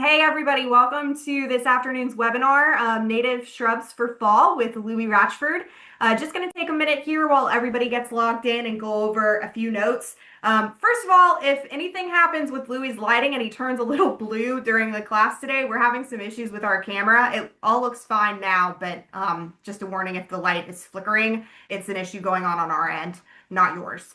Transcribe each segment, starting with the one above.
Hey everybody, welcome to this afternoon's webinar, Native Shrubs for Fall with Louie Ratchford. Just going to take a minute here while everybody gets logged in and go over a few notes. First of all, if anything happens with Louie's lighting and he turns a little blue during the class today, we're having some issues with our camera. It all looks fine now, but just a warning, if the light is flickering, it's an issue going on our end, not yours.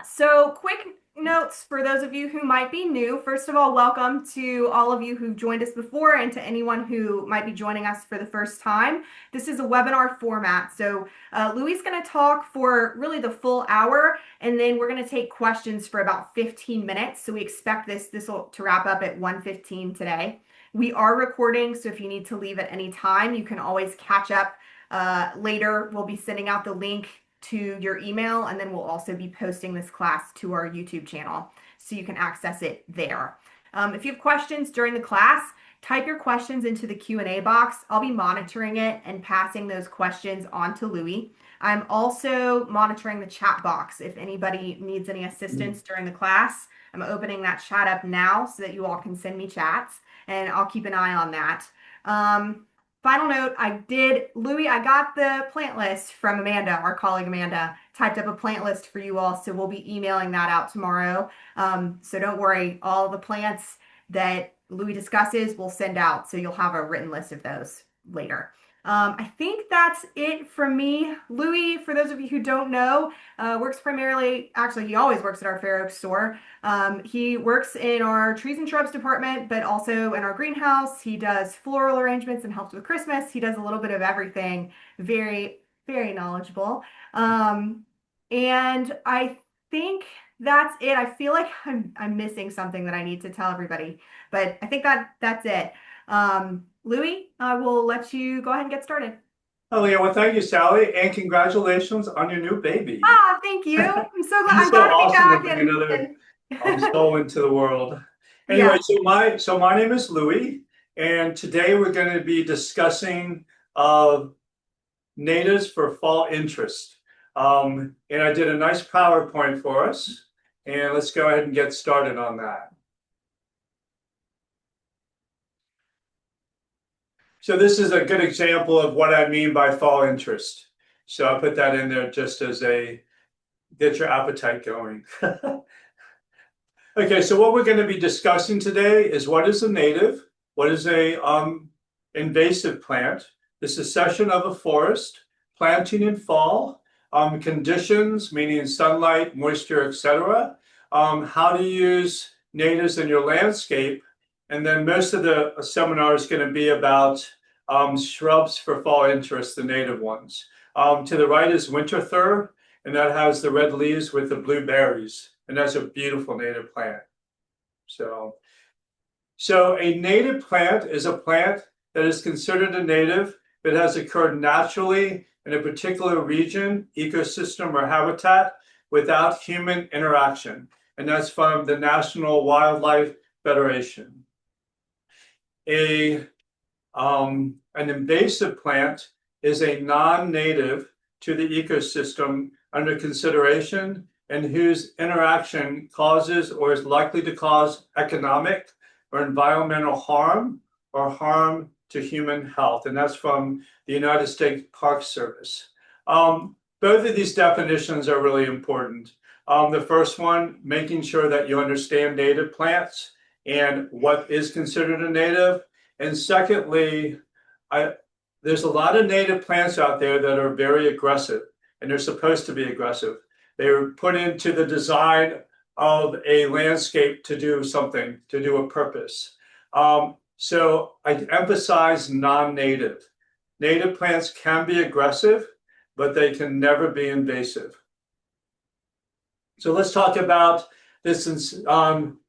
So quick notes for those of you who might be new. First of all, welcome to all of you who've joined us before and to anyone who might be joining us for the first time. This is a webinar format. So Louie's going to talk for really the full hour, and then we're going to take questions for about 15 minutes. So we expect this to wrap up at 1:15 today. We are recording, so if you need to leave at any time, you can always catch up later. We'll be sending out the link to your email, and then we'll also be posting this class to our YouTube channel so you can access it there. If you have questions during the class, type your questions into the Q&A box. I'll be monitoring it and passing those questions on to Louie. I'm also monitoring the chat box. If anybody needs any assistance during the class, I'm opening that chat up now so that you all can send me chats, and I'll keep an eye on that. Final note, Louie, I got the plant list from Amanda, our colleague Amanda, typed up a plant list for you all, so we'll be emailing that out tomorrow. So don't worry, all the plants that Louie discusses we'll send out, so you'll have a written list of those later. I think that's it from me. Louie, for those of you who don't know, works primarily, actually he always works at our Fair Oaks store. He works in our trees and shrubs department, but also in our greenhouse. He does floral arrangements and helps with Christmas. He does a little bit of everything. Very, very knowledgeable. And I think that's it. I feel like I'm missing something that I need to tell everybody, but I think that's it. Louie, I will let you go ahead and get started. Oh yeah, well thank you, Sally, and congratulations on your new baby. Ah, thank you. I'm so glad. It's I'm so glad to be awesome to back bring another and soul into the world. Anyway, yeah. so my name is Louie, and today we're going to be discussing uh, natives for fall interest. And I did a nice PowerPoint for us, and let's go ahead and get started on that. So this is a good example of what I mean by fall interest. So I put that in there just as a get your appetite going. Okay, so what we're going to be discussing today is what is a native, what is a invasive plant, the succession of a forest, planting in fall, conditions, meaning sunlight, moisture, etc., how to use natives in your landscape, and then most of the seminar is going to be about shrubs for fall interest, the native ones. To the right is winter fir, and that has the red leaves with the blue berries, and that's a beautiful native plant. So a native plant is a plant that is considered a native that has occurred naturally in a particular region, ecosystem, or habitat without human interaction, and that's from the National Wildlife Federation. An invasive plant is a non-native to the ecosystem under consideration and whose interaction causes or is likely to cause economic or environmental harm or harm to human health. And that's from the United States Park Service. Both of these definitions are really important. The first one, making sure that you understand native plants and what is considered a native. And secondly, there's a lot of native plants out there that are very aggressive, and they're supposed to be aggressive. They were put into the design of a landscape to do something, to do a purpose. So I emphasize non-native. Native plants can be aggressive, but they can never be invasive. So let's talk about this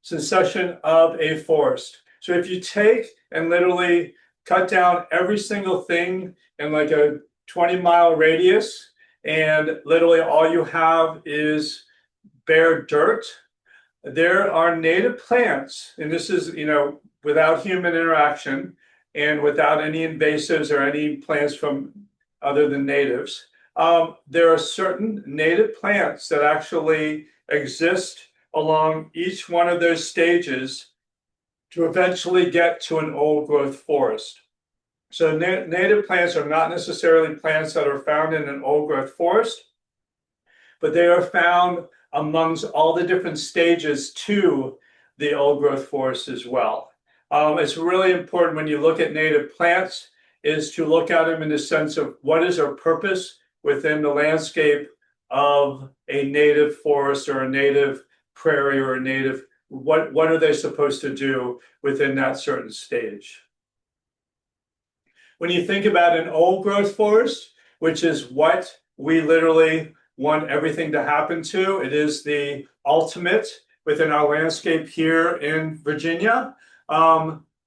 succession of a forest. So if you take and literally cut down every single thing in like a 20-mile radius, and literally all you have is bare dirt, there are native plants, and this is, without human interaction and without any invasives or any plants from other than natives. There are certain native plants that actually exist along each one of those stages to eventually get to an old growth forest. So native plants are not necessarily plants that are found in an old growth forest, but they are found amongst all the different stages to the old growth forest as well. It's really important when you look at native plants is to look at them in the sense of what is their purpose within the landscape of a native forest or a native prairie or a native, what are they supposed to do within that certain stage? When you think about an old growth forest, which is what we literally want everything to happen to, it is the ultimate within our landscape here in Virginia.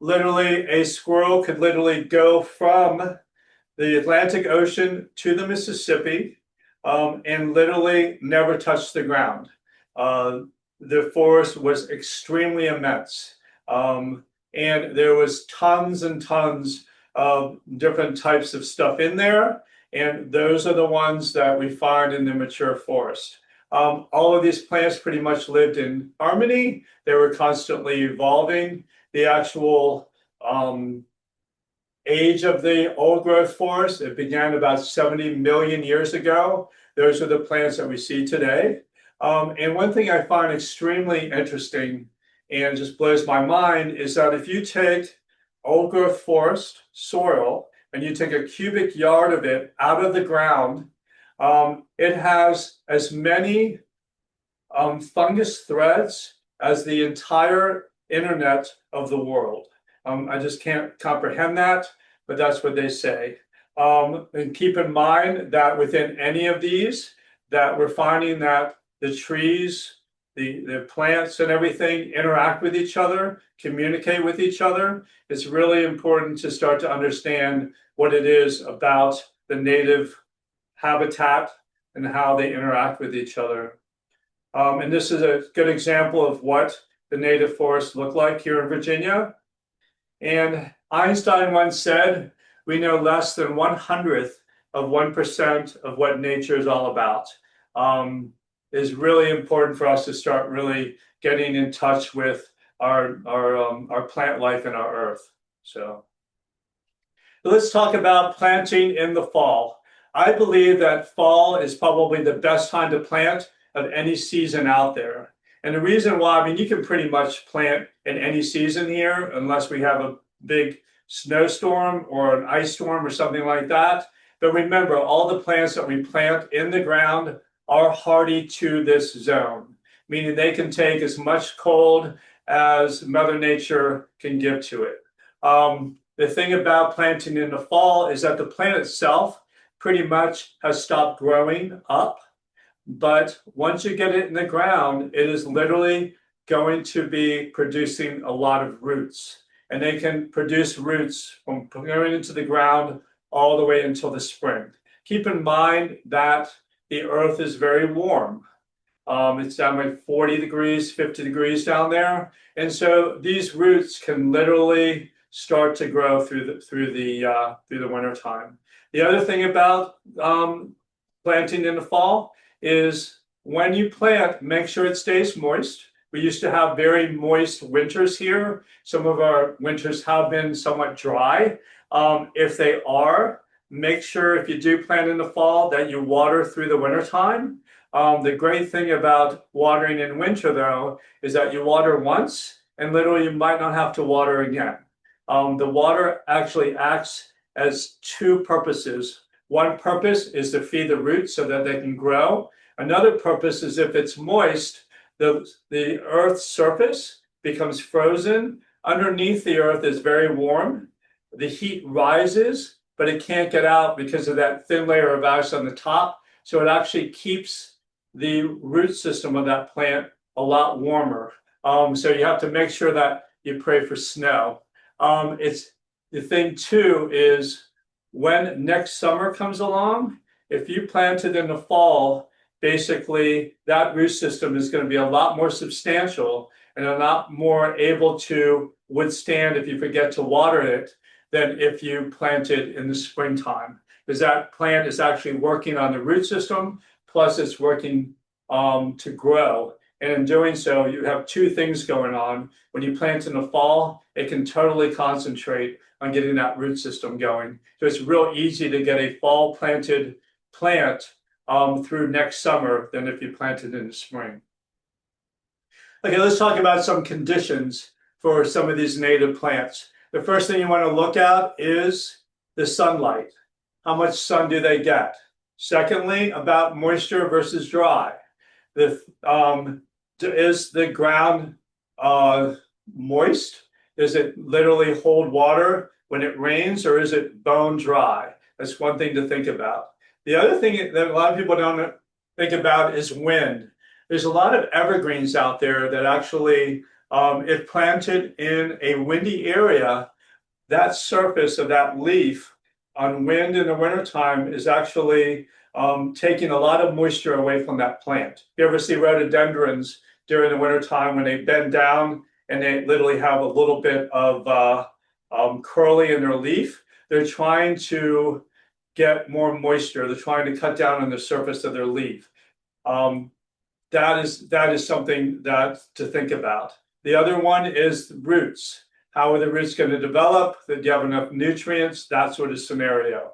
Literally, a squirrel could literally go from the Atlantic Ocean to the Mississippi and literally never touch the ground. The forest was extremely immense. And there was tons and tons of different types of stuff in there. And those are the ones that we find in the mature forest. All of these plants pretty much lived in harmony. They were constantly evolving. The actual age of the old growth forest, it began about 70 million years ago. Those are the plants that we see today. And one thing I find extremely interesting and just blows my mind is that if you take old growth forest soil and you take a cubic yard of it out of the ground, it has as many fungus threads as the entire internet of the world. I just can't comprehend that, but that's what they say. And keep in mind that within any of these, that we're finding that the trees, the plants and everything interact with each other, communicate with each other. It's really important to start to understand what it is about the native habitat and how they interact with each other. And this is a good example of what the native forests look like here in Virginia. And Einstein once said, we know less than 1/100th of 1% of what nature is all about. Is really important for us to start really getting in touch with our plant life and our earth. So let's talk about planting in the fall. I believe that fall is probably the best time to plant of any season out there. And the reason why, I mean, you can pretty much plant in any season here, unless we have a big snowstorm or an ice storm or something like that. But remember, all the plants that we plant in the ground are hardy to this zone, meaning they can take as much cold as Mother Nature can give to it. The thing about planting in the fall is that the plant itself pretty much has stopped growing up. But once you get it in the ground, it is literally going to be producing a lot of roots. And they can produce roots from going into the ground all the way until the spring. Keep in mind that the earth is very warm. It's down like 40 degrees, 50 degrees down there. And so these roots can literally start to grow through the winter time. The other thing about planting in the fall is when you plant, make sure it stays moist. We used to have very moist winters here. Some of our winters have been somewhat dry. If they are, make sure if you do plant in the fall that you water through the winter time. The great thing about watering in winter, though, is that you water once and literally you might not have to water again. The water actually acts as two purposes. One purpose is to feed the roots so that they can grow. Another purpose is if it's moist, the earth's surface becomes frozen. Underneath the earth is very warm. The heat rises, but it can't get out because of that thin layer of ice on the top. So it actually keeps the root system of that plant a lot warmer. So you have to make sure that you pray for snow. It's the thing too is when next summer comes along, if you planted in the fall, basically that root system is going to be a lot more substantial and a lot more able to withstand if you forget to water it than if you planted in the springtime, because that plant is actually working on the root system, plus it's working to grow. And in doing so, you have two things going on. When you plant in the fall, it can totally concentrate on getting that root system going. So it's real easy to get a fall planted plant through next summer than if you planted in the spring. Okay, let's talk about some conditions for some of these native plants. The first thing you want to look at is the sunlight. How much sun do they get? Secondly, about moisture versus dry. Is the ground moist? Does it literally hold water when it rains, or is it bone dry? That's one thing to think about. The other thing that a lot of people don't think about is wind. There's a lot of evergreens out there that actually, if planted in a windy area, that surface of that leaf on wind in the wintertime is actually taking a lot of moisture away from that plant. You ever see rhododendrons during the wintertime when they bend down and they literally have a little bit of curly in their leaf? They're trying to get more moisture. They're trying to cut down on the surface of their leaf. That is something that to think about. The other one is roots. How are the roots going to develop? Do you have enough nutrients? That sort of scenario.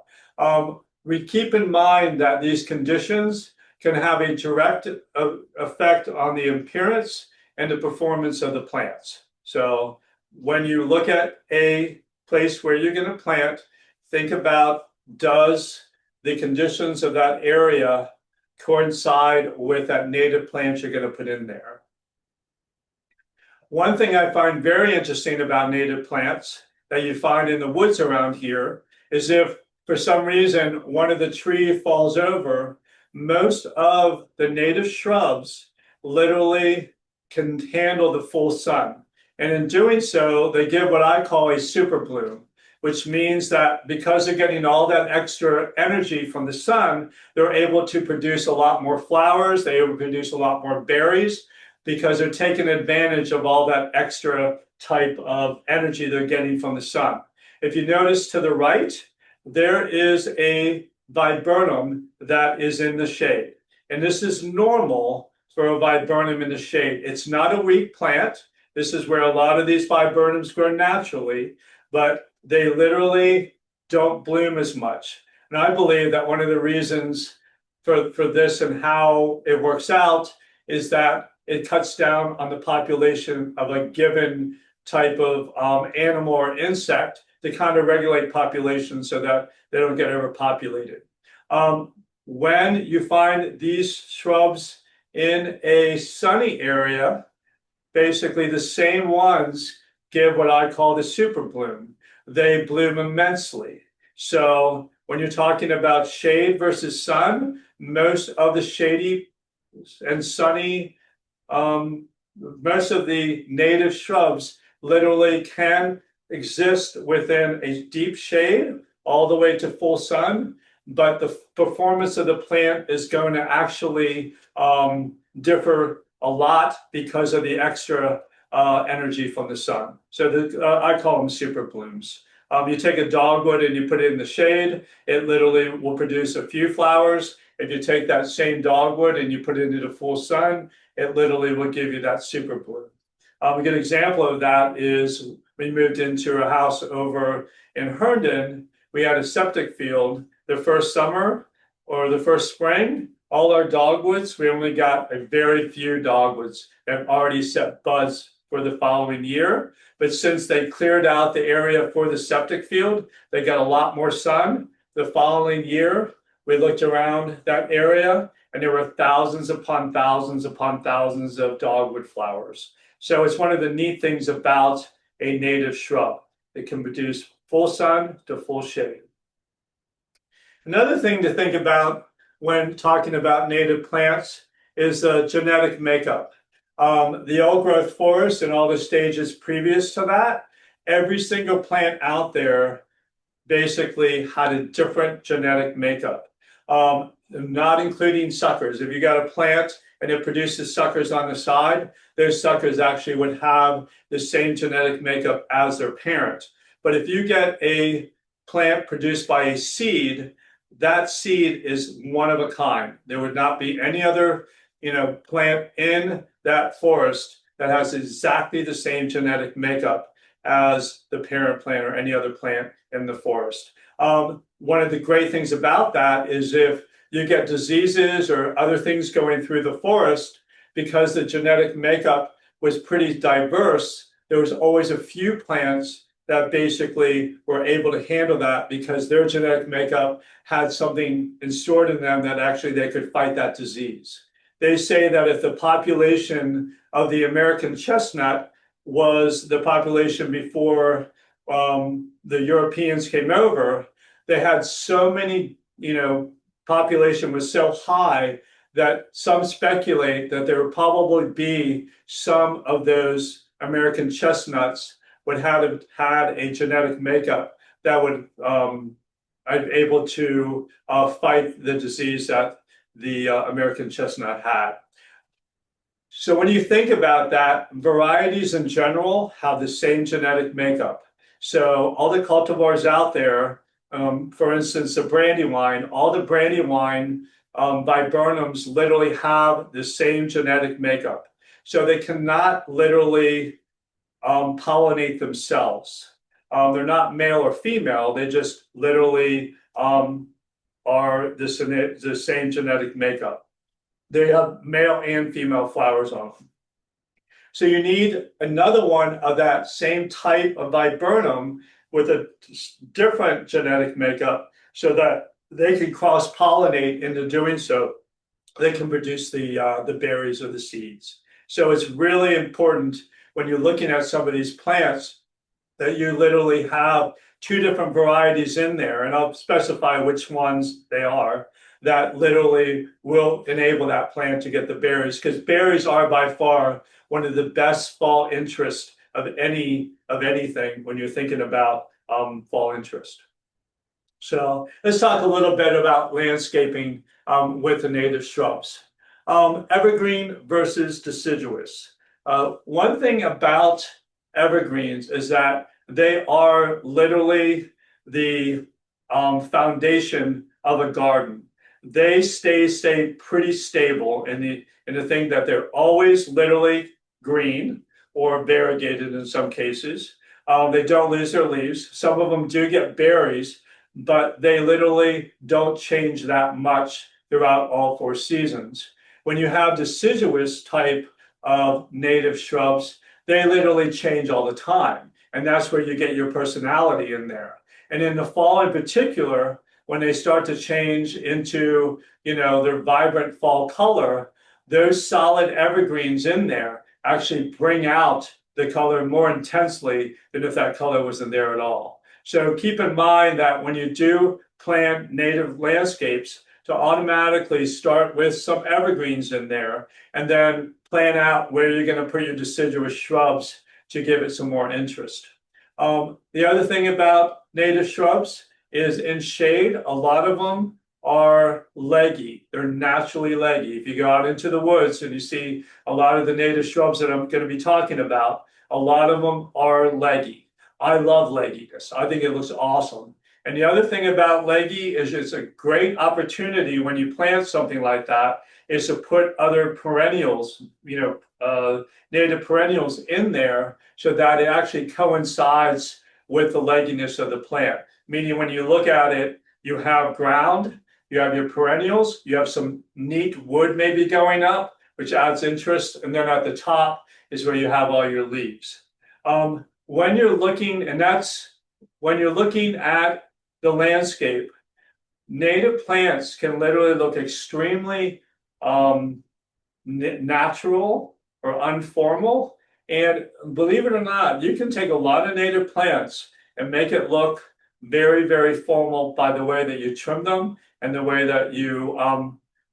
We keep in mind that these conditions can have a direct effect on the appearance and the performance of the plants. So when you look at a place where you're going to plant, think about, does the conditions of that area coincide with that native plant you're going to put in there? One thing I find very interesting about native plants that you find in the woods around here is if for some reason one of the tree falls over, most of the native shrubs literally can handle the full sun. And in doing so, they give what I call a super bloom, which means that because they're getting all that extra energy from the sun, they're able to produce a lot more flowers, they're able to produce a lot more berries, because they're taking advantage of all that extra type of energy they're getting from the sun. If you notice to the right, there is a viburnum that is in the shade. And this is normal for a viburnum in the shade. It's not a weak plant. This is where a lot of these viburnums grow naturally, but they literally don't bloom as much. And I believe that one of the reasons for this and how it works out is that it cuts down on the population of a given type of animal or insect to kind of regulate populations so that they don't get overpopulated. When you find these shrubs in a sunny area, basically the same ones give what I call the super bloom. They bloom immensely. So when you're talking about shade versus sun, most of the shady and sunny most of the native shrubs literally can exist within a deep shade all the way to full sun, but the performance of the plant is going to actually differ a lot because of the extra energy from the sun. So I call them super blooms. You take a dogwood and you put it in the shade, it literally will produce a few flowers. If you take that same dogwood and you put it into the full sun, it literally will give you that super bloom. A good example of that is we moved into a house over in Herndon. We had a septic field. The first summer or the first spring, all our dogwoods, we only got a very few dogwoods that already set buds for the following year. But since they cleared out the area for the septic field, they got a lot more sun. The following year, we looked around that area and there were thousands upon thousands upon thousands of dogwood flowers. So it's one of the neat things about a native shrub. It can produce full sun to full shade. Another thing to think about when talking about native plants is the genetic makeup. The old growth forest and all the stages previous to that, every single plant out there basically had a different genetic makeup. Not including suckers. If you got a plant and it produces suckers on the side, those suckers actually would have the same genetic makeup as their parent. But if you get a plant produced by a seed, that seed is one of a kind. There would not be any other, plant in that forest that has exactly the same genetic makeup as the parent plant or any other plant in the forest. One of the great things about that is if you get diseases or other things going through the forest, because the genetic makeup was pretty diverse, there was always a few plants that basically were able to handle that because their genetic makeup had something stored in them that actually they could fight that disease. They say that if the population of the American chestnut was the population before the Europeans came over, they had so many, population was so high that some speculate that there would probably be some of those American chestnuts would have had a genetic makeup that would able to fight the disease that the American chestnut had. So when you think about that, varieties in general have the same genetic makeup. So all the cultivars out there, for instance, the brandywine, all the brandywine viburnums literally have the same genetic makeup. So they cannot literally pollinate themselves. They're not male or female. They just literally are the same genetic makeup. They have male and female flowers on them. So you need another one of that same type of viburnum with a different genetic makeup so that they can cross-pollinate into doing so. They can produce the berries or the seeds. So it's really important when you're looking at some of these plants that you literally have two different varieties in there, and I'll specify which ones they are, that literally will enable that plant to get the berries, because berries are by far one of the best fall interest of anything when you're thinking about fall interest. So let's talk a little bit about landscaping with the native shrubs. Evergreen versus deciduous. One thing about evergreens is that they are literally the foundation of a garden. They stay pretty stable in the thing that they're always literally green or variegated in some cases. They don't lose their leaves. Some of them do get berries, but they literally don't change that much throughout all 4 seasons. When you have deciduous type of native shrubs, they literally change all the time. And that's where you get your personality in there. And in the fall in particular, when they start to change into, their vibrant fall color, those solid evergreens in there actually bring out the color more intensely than if that color wasn't there at all. So keep in mind that when you do plant native landscapes, to automatically start with some evergreens in there and then plan out where you're going to put your deciduous shrubs to give it some more interest. The other thing about native shrubs is in shade, a lot of them are leggy. They're naturally leggy. If you go out into the woods and you see a lot of the native shrubs that I'm going to be talking about, a lot of them are leggy. I love legginess. I think it looks awesome. And the other thing about leggy is it's a great opportunity when you plant something like that is to put other perennials, native perennials in there so that it actually coincides with the legginess of the plant. Meaning when you look at it, you have ground, you have your perennials, you have some neat wood maybe going up, which adds interest. And then at the top is where you have all your leaves. When you're looking at the landscape, native plants can literally look extremely natural or unformal. And believe it or not, you can take a lot of native plants and make it look very, very formal by the way that you trim them and the way that you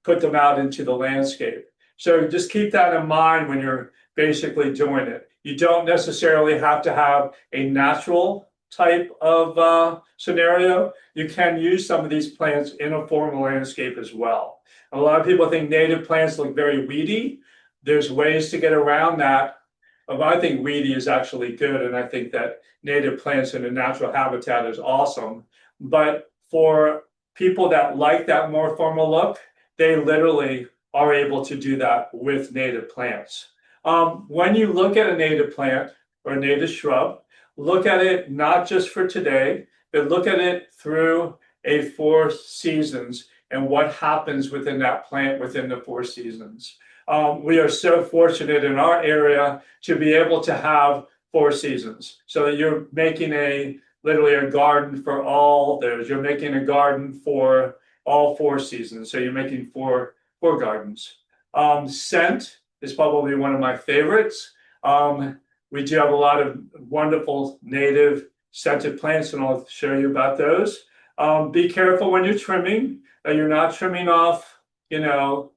put them out into the landscape. So just keep that in mind when you're basically doing it. You don't necessarily have to have a natural type of scenario. You can use some of these plants in a formal landscape as well. A lot of people think native plants look very weedy. There's ways to get around that. I think weedy is actually good, and I think that native plants in a natural habitat is awesome. But for people that like that more formal look, they literally are able to do that with native plants. When you look at a native plant or a native shrub, look at it not just for today, but look at it through a 4 seasons and what happens within that plant within the 4 seasons. We are so fortunate in our area to be able to have 4 seasons, so that you're making literally a garden for all those. You're making a garden for all 4 seasons, so you're making four gardens. Scent is probably one of my favorites. We do have a lot of wonderful native scented plants, and I'll show you about those. Be careful when you're trimming, that you're not trimming off, the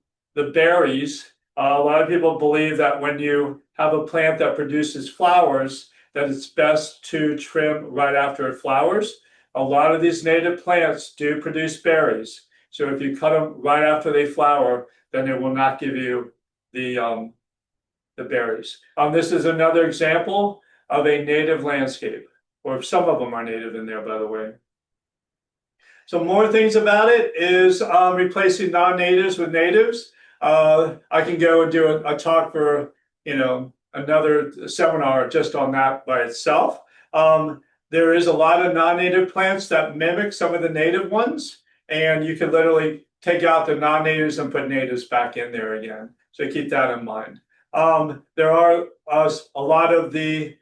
berries. A lot of people believe that when you have a plant that produces flowers, that it's best to trim right after it flowers. A lot of these native plants do produce berries. So if you cut them right after they flower, then it will not give you the berries. This is another example of a native landscape, or some of them are native in there, by the way. So more things about it is replacing non-natives with natives. I can go and do a talk for another seminar just on that by itself. There is a lot of non-native plants that mimic some of the native ones, and you can literally take out the non-natives and put natives back in there again. So keep that in mind. There are a lot of the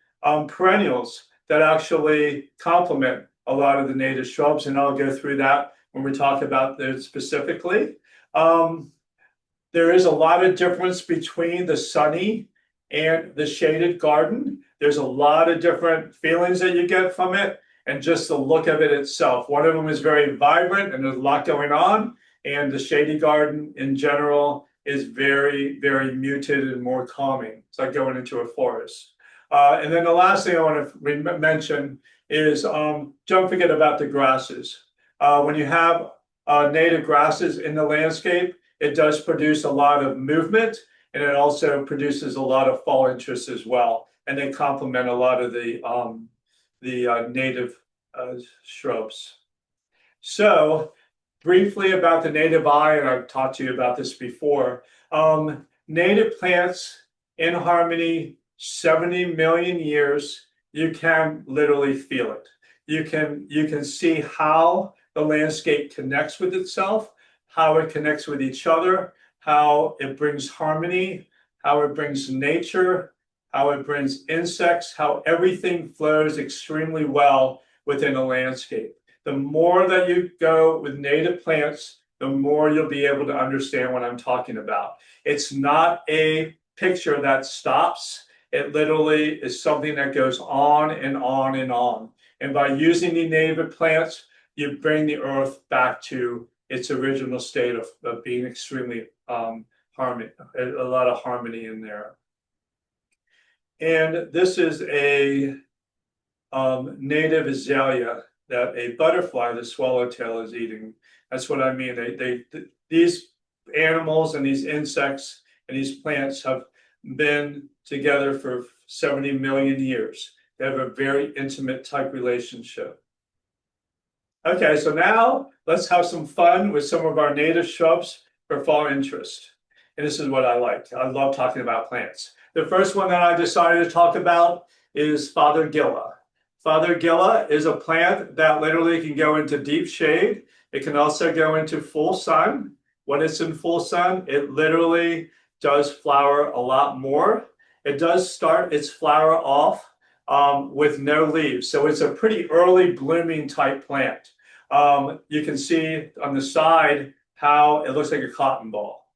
perennials that actually complement a lot of the native shrubs, and I'll go through that when we talk about those specifically. There is a lot of difference between the sunny and the shaded garden. There's a lot of different feelings that you get from it, and just the look of it itself. One of them is very vibrant and there's a lot going on, and the shady garden in general is very, very muted and more calming. It's like going into a forest. And then the last thing I want to mention is don't forget about the grasses. When you have native grasses in the landscape, it does produce a lot of movement, and it also produces a lot of fall interest as well. And they complement a lot of the native shrubs. So briefly about the native eye, and I've talked to you about this before. Native plants in harmony, 70 million years, you can literally feel it. You can see how the landscape connects with itself, how it connects with each other, how it brings harmony, how it brings nature, how it brings insects, how everything flows extremely well within a landscape. The more that you go with native plants, the more you'll be able to understand what I'm talking about. It's not a picture that stops. It literally is something that goes on and on and on. And by using the native plants, you bring the earth back to its original state of being extremely harmony, a lot of harmony in there. And this is a native azalea that a butterfly, the swallowtail, is eating. That's what I mean. These animals and these insects and these plants have been together for 70 million years. They have a very intimate type relationship. Okay, so now let's have some fun with some of our native shrubs for fall interest. And this is what I like. I love talking about plants. The first one that I decided to talk about is Fothergilla. Fothergilla is a plant that literally can go into deep shade. It can also go into full sun. When it's in full sun, it literally does flower a lot more. It does start its flower off with no leaves. So it's a pretty early blooming type plant. You can see on the side how it looks like a cotton ball.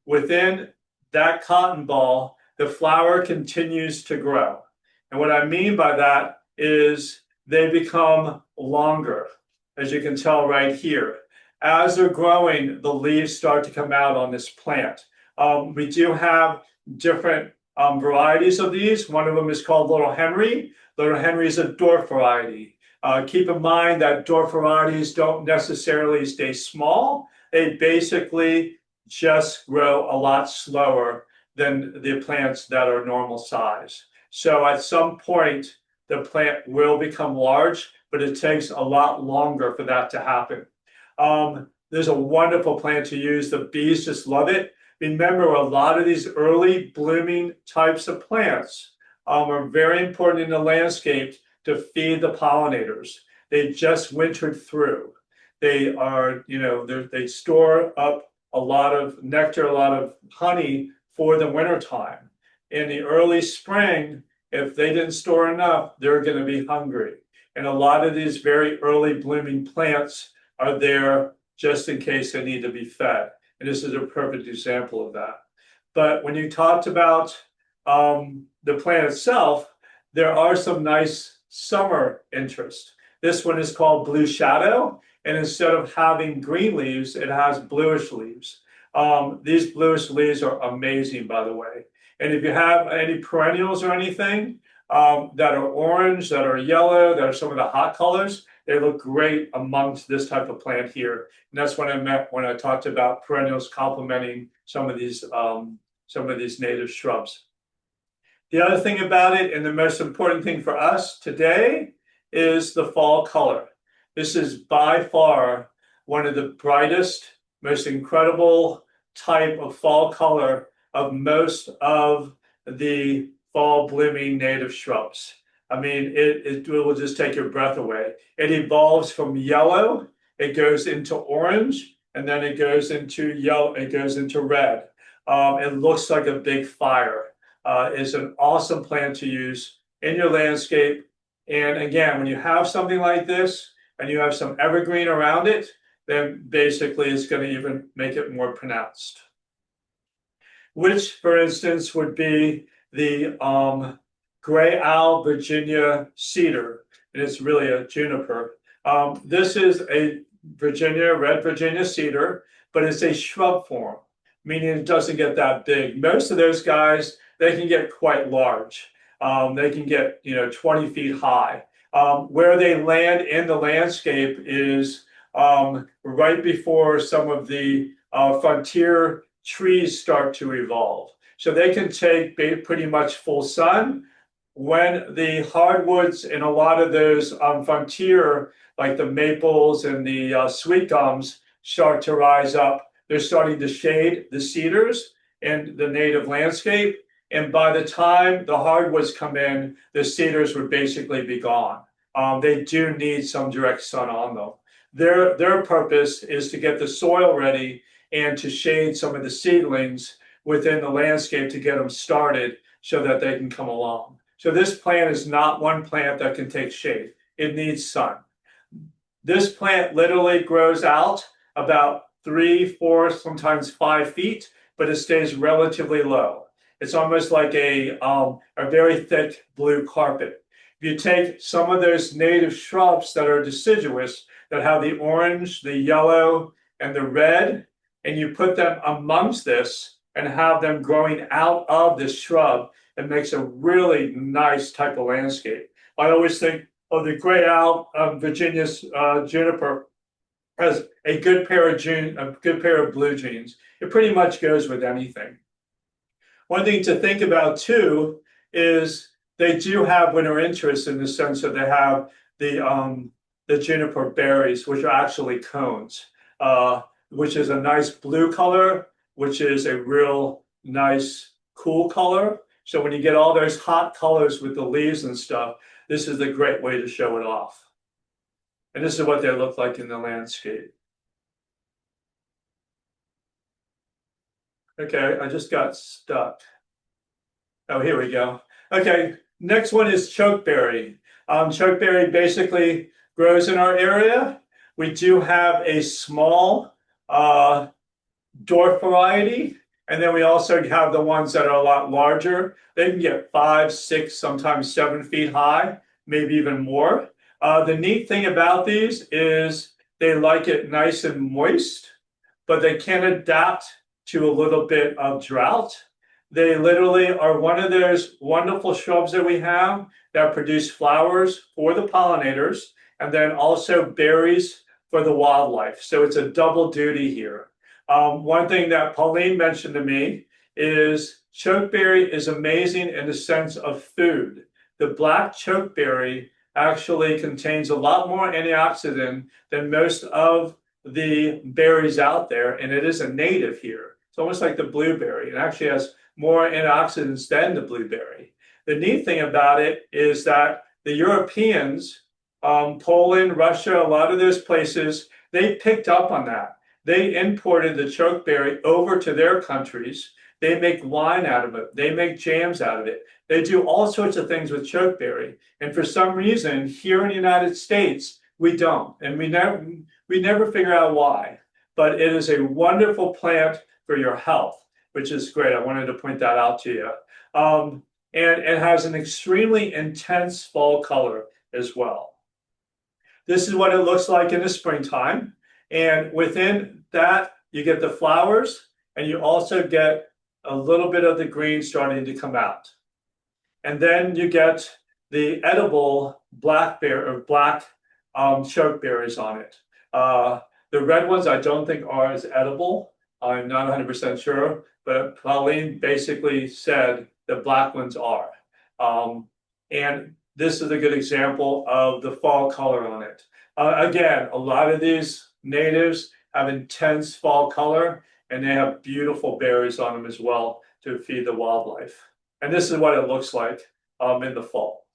Within that cotton ball, the flower continues to grow. And what I mean by that is they become longer, as you can tell right here. As they're growing, the leaves start to come out on this plant. We do have different varieties of these. One of them is called Little Henry. Little Henry is a dwarf variety. Keep in mind that dwarf varieties don't necessarily stay small. They basically just grow a lot slower than the plants that are normal size. So at some point, the plant will become large, but it takes a lot longer for that to happen. There's a wonderful plant to use. The bees just love it. Remember, a lot of these early blooming types of plants are very important in the landscape to feed the pollinators. They just wintered through. They are, they store up a lot of nectar, a lot of honey for the wintertime. In the early spring, if they didn't store enough, they're going to be hungry. And a lot of these very early blooming plants are there just in case they need to be fed. And this is a perfect example of that. But when you talked about the plant itself, there are some nice summer interest. This one is called Blue Shadow. And instead of having green leaves, it has bluish leaves. These bluish leaves are amazing, by the way. And if you have any perennials or anything that are orange, that are yellow, that are some of the hot colors, they look great amongst this type of plant here. And that's what I meant when I talked about perennials complementing some of these native shrubs. The other thing about it, and the most important thing for us today, is the fall color. This is by far one of the brightest, most incredible type of fall color of most of the fall blooming native shrubs. I mean, it will just take your breath away. It evolves from yellow, it goes into orange, and then it goes into yellow, it goes into red. It looks like a big fire. It's an awesome plant to use in your landscape. And again, when you have something like this and you have some evergreen around it, then basically it's going to even make it more pronounced. Which, for instance, would be the gray owl Virginia cedar, and it's really a juniper. This is a red Virginia cedar, but it's a shrub form, meaning it doesn't get that big. Most of those guys, they can get quite large. They can get 20 feet high. Where they land in the landscape is right before some of the frontier trees start to evolve. So they can take pretty much full sun. When the hardwoods and a lot of those frontier, like the maples and the sweet gums, start to rise up, they're starting to shade the cedars and the native landscape. And by the time the hardwoods come in, the cedars would basically be gone. They do need some direct sun on them. Their purpose is to get the soil ready and to shade some of the seedlings within the landscape to get them started so that they can come along. So this plant is not one plant that can take shade. It needs sun. This plant literally grows out about 3, 4, sometimes 5 feet, but it stays relatively low. It's almost like a very thick blue carpet. If you take some of those native shrubs that are deciduous, that have the orange, the yellow, and the red, and you put them amongst this and have them growing out of this shrub, it makes a really nice type of landscape. I always think of the gray owl Virginia's juniper as a good pair of blue jeans. It pretty much goes with anything. One thing to think about too is they do have winter interest in the sense that they have the juniper berries, which are actually cones, which is a nice blue color, which is a real nice cool color. So when you get all those hot colors with the leaves and stuff, this is a great way to show it off. And this is what they look like in the landscape. Okay, I just got stuck. Oh, here we go. Okay, next one is chokeberry. Chokeberry basically grows in our area. We do have a small dwarf variety, and then we also have the ones that are a lot larger. They can get 5, 6, sometimes 7 feet high, maybe even more. The neat thing about these is they like it nice and moist, but they can adapt to a little bit of drought. They literally are one of those wonderful shrubs that we have that produce flowers for the pollinators and then also berries for the wildlife. So it's a double duty here. One thing that Pauline mentioned to me is chokeberry is amazing in the sense of food. The black chokeberry actually contains a lot more antioxidant than most of the berries out there, and it is a native here. It's almost like the blueberry. It actually has more antioxidants than the blueberry. The neat thing about it is that the Europeans, Poland, Russia, a lot of those places, they picked up on that. They imported the chokeberry over to their countries. They make wine out of it. They make jams out of it. They do all sorts of things with chokeberry. And for some reason, here in the United States, we don't. And we never figure out why. But it is a wonderful plant for your health, which is great. I wanted to point that out to you. And it has an extremely intense fall color as well. This is what it looks like in the springtime. And within that, you get the flowers, and you also get a little bit of the green starting to come out. And then you get the edible black chokeberries on it. The red ones I don't think are as edible. I'm not 100% sure, but Pauline basically said the black ones are. And this is a good example of the fall color on it. Again, a lot of these natives have intense fall color, and they have beautiful berries on them as well to feed the wildlife. And this is what it looks like in the fall.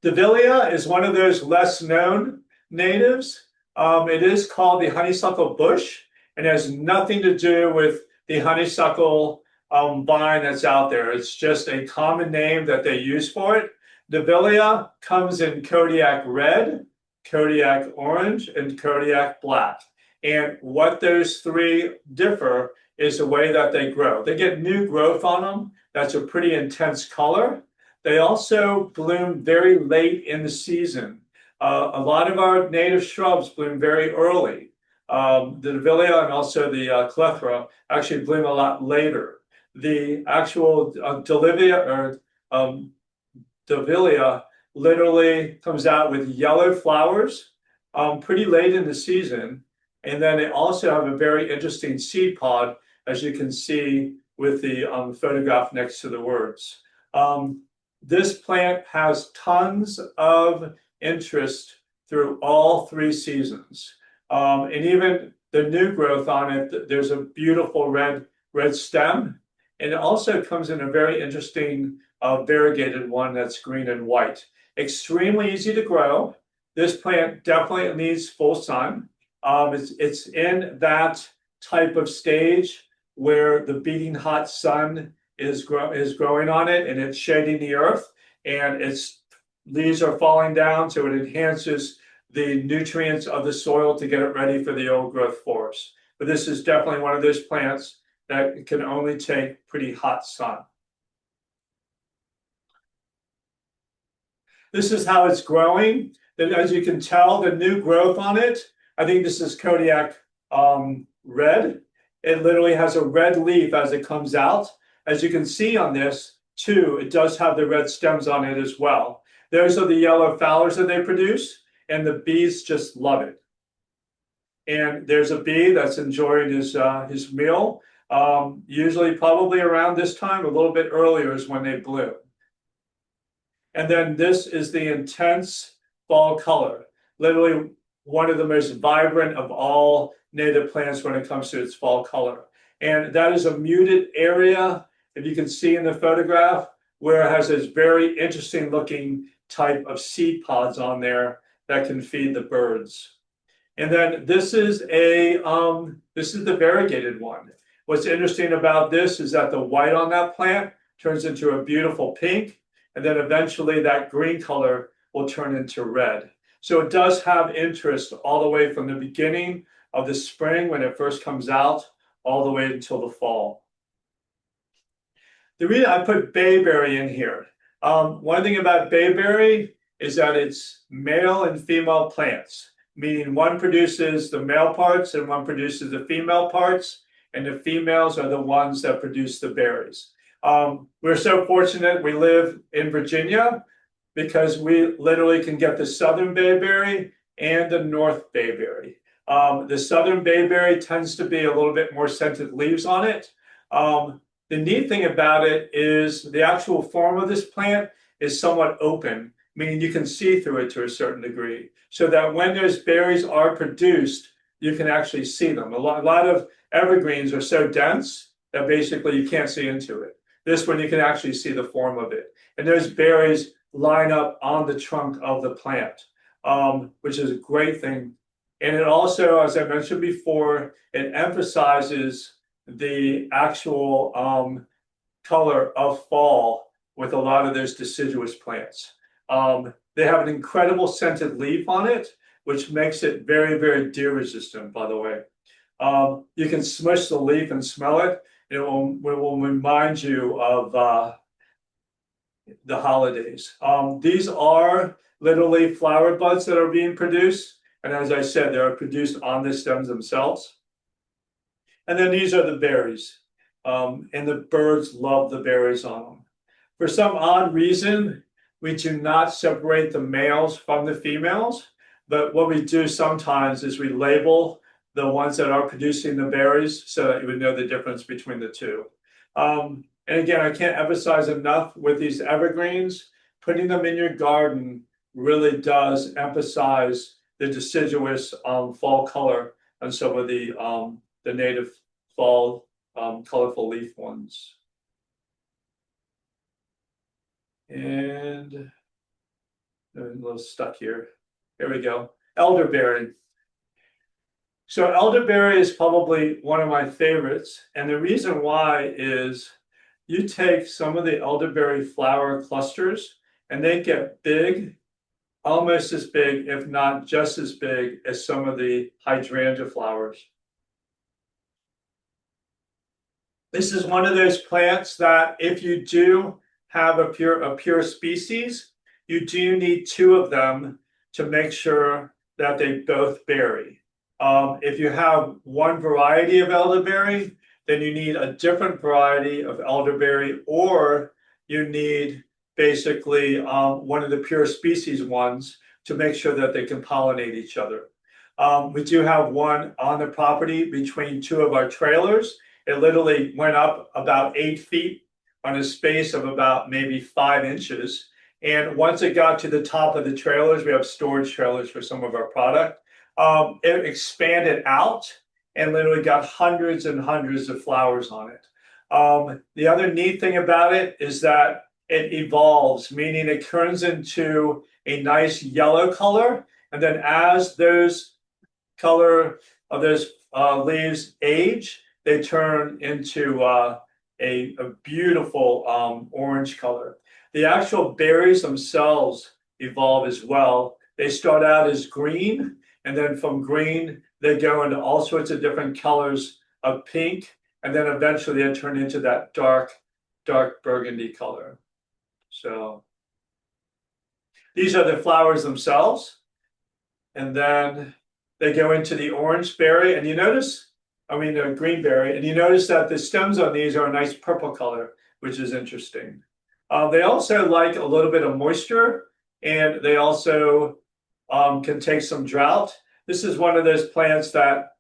Davilia is one of those less known natives. It is called the honeysuckle bush, and has nothing to do with the honeysuckle vine that's out there. It's just a common name that they use for it. Davilia comes in Kodiak red, Kodiak orange, and Kodiak black. And what those three differ is the way that they grow. They get new growth on them. That's a pretty intense color. They also bloom very late in the season. A lot of our native shrubs bloom very early. The Davilia and also the Clethra actually bloom a lot later. The actual Davilia literally comes out with yellow flowers pretty late in the season. And then they also have a very interesting seed pod, as you can see with the photograph next to the words. This plant has tons of interest through all three seasons. And even the new growth on it, there's a beautiful red stem. And it also comes in a very interesting variegated one that's green and white. Extremely easy to grow. This plant definitely needs full sun. It's in that type of stage where the beating hot sun is growing on it, and it's shading the earth, and its leaves are falling down, so it enhances the nutrients of the soil to get it ready for the old growth forest. But this is definitely one of those plants that can only take pretty hot sun. This is how it's growing. As you can tell, the new growth on it, I think this is Kodiak red. It literally has a red leaf as it comes out. As you can see on this, too, it does have the red stems on it as well. Those are the yellow flowers that they produce, and the bees just love it. And there's a bee that's enjoying his meal. Usually probably around this time, a little bit earlier is when they bloom. And then this is the intense fall color. Literally one of the most vibrant of all native plants when it comes to its fall color. And that is a muted area, if you can see in the photograph, where it has this very interesting looking type of seed pods on there that can feed the birds. And then this is the variegated one. What's interesting about this is that the white on that plant turns into a beautiful pink, and then eventually that green color will turn into red. So it does have interest all the way from the beginning of the spring when it first comes out, all the way until the fall. The reason I put bayberry in here, one thing about bayberry is that it's male and female plants, meaning one produces the male parts and one produces the female parts, and the females are the ones that produce the berries. We're so fortunate we live in Virginia because we literally can get the southern bayberry and the north bayberry. The southern bayberry tends to be a little bit more scented leaves on it. The neat thing about it is the actual form of this plant is somewhat open, meaning you can see through it to a certain degree, so that when those berries are produced, you can actually see them. A lot of evergreens are so dense that basically you can't see into it. This one, you can actually see the form of it. And those berries line up on the trunk of the plant, which is a great thing. And it also, as I mentioned before, it emphasizes the actual color of fall with a lot of those deciduous plants. They have an incredible scented leaf on it, which makes it very, very deer resistant, by the way. You can smush the leaf and smell it. It will remind you of the holidays. These are literally flower buds that are being produced. And as I said, they are produced on the stems themselves. And then these are the berries. And the birds love the berries on them. For some odd reason, we do not separate the males from the females. But what we do sometimes is we label the ones that are producing the berries so that you would know the difference between the two. And again, I can't emphasize enough with these evergreens, putting them in your garden really does emphasize the deciduous fall color on some of the native fall colorful leaf ones. And I'm a little stuck here. Here we go. Elderberry. So elderberry is probably one of my favorites. And the reason why is you take some of the elderberry flower clusters and they get big, almost as big, if not just as big as some of the hydrangea flowers. This is one of those plants that if you do have a pure species, you do need two of them to make sure that they both berry. If you have one variety of elderberry, then you need a different variety of elderberry, or you need basically one of the pure species ones to make sure that they can pollinate each other. We do have one on the property between two of our trailers. It literally went up about 8 feet on a space of about maybe 5 inches. And once it got to the top of the trailers, we have storage trailers for some of our product. It expanded out and literally got hundreds and hundreds of flowers on it. The other neat thing about it is that it evolves, meaning it turns into a nice yellow color. And then as those color of those leaves age, they turn into a beautiful orange color. The actual berries themselves evolve as well. They start out as green, and then from green, they go into all sorts of different colors of pink, and then eventually they turn into that dark burgundy color. So these are the flowers themselves. And then they go into the orange berry, and you notice, the green berry, and you notice that the stems on these are a nice purple color, which is interesting. They also like a little bit of moisture, and they also can take some drought. This is one of those plants that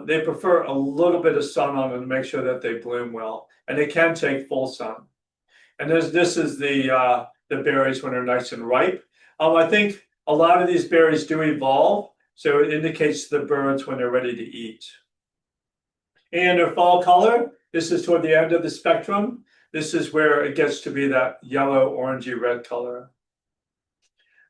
they prefer a little bit of sun on them to make sure that they bloom well, and they can take full sun. And this is the berries when they're nice and ripe. I think a lot of these berries do evolve, so it indicates to the birds when they're ready to eat. And their fall color, this is toward the end of the spectrum. This is where it gets to be that yellow, orangey red color.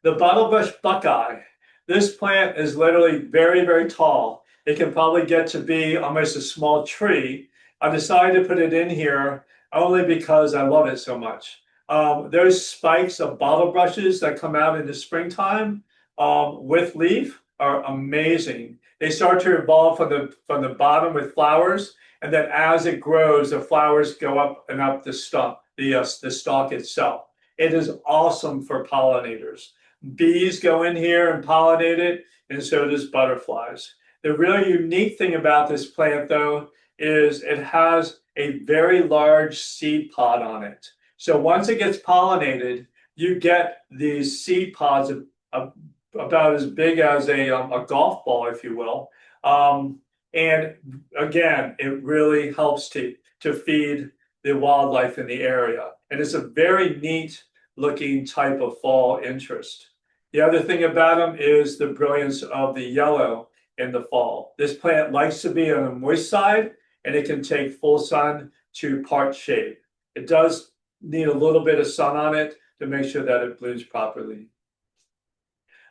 The bottlebush buckeye. This plant is literally very, very tall. It can probably get to be almost a small tree. I decided to put it in here only because I love it so much. Those spikes of bottle brushes that come out in the springtime with leaf are amazing. They start to evolve from the bottom with flowers, and then as it grows, the flowers go up and up the stalk, the stalk itself. It is awesome for pollinators. Bees go in here and pollinate it, and so does butterflies. The really unique thing about this plant, though, is it has a very large seed pod on it. So once it gets pollinated, you get these seed pods about as big as a golf ball, if you will. And again, it really helps to feed the wildlife in the area. And it's a very neat looking type of fall interest. The other thing about them is the brilliance of the yellow. in the fall. This plant likes to be on the moist side, and it can take full sun to part shade. It does need a little bit of sun on it to make sure that it blooms properly.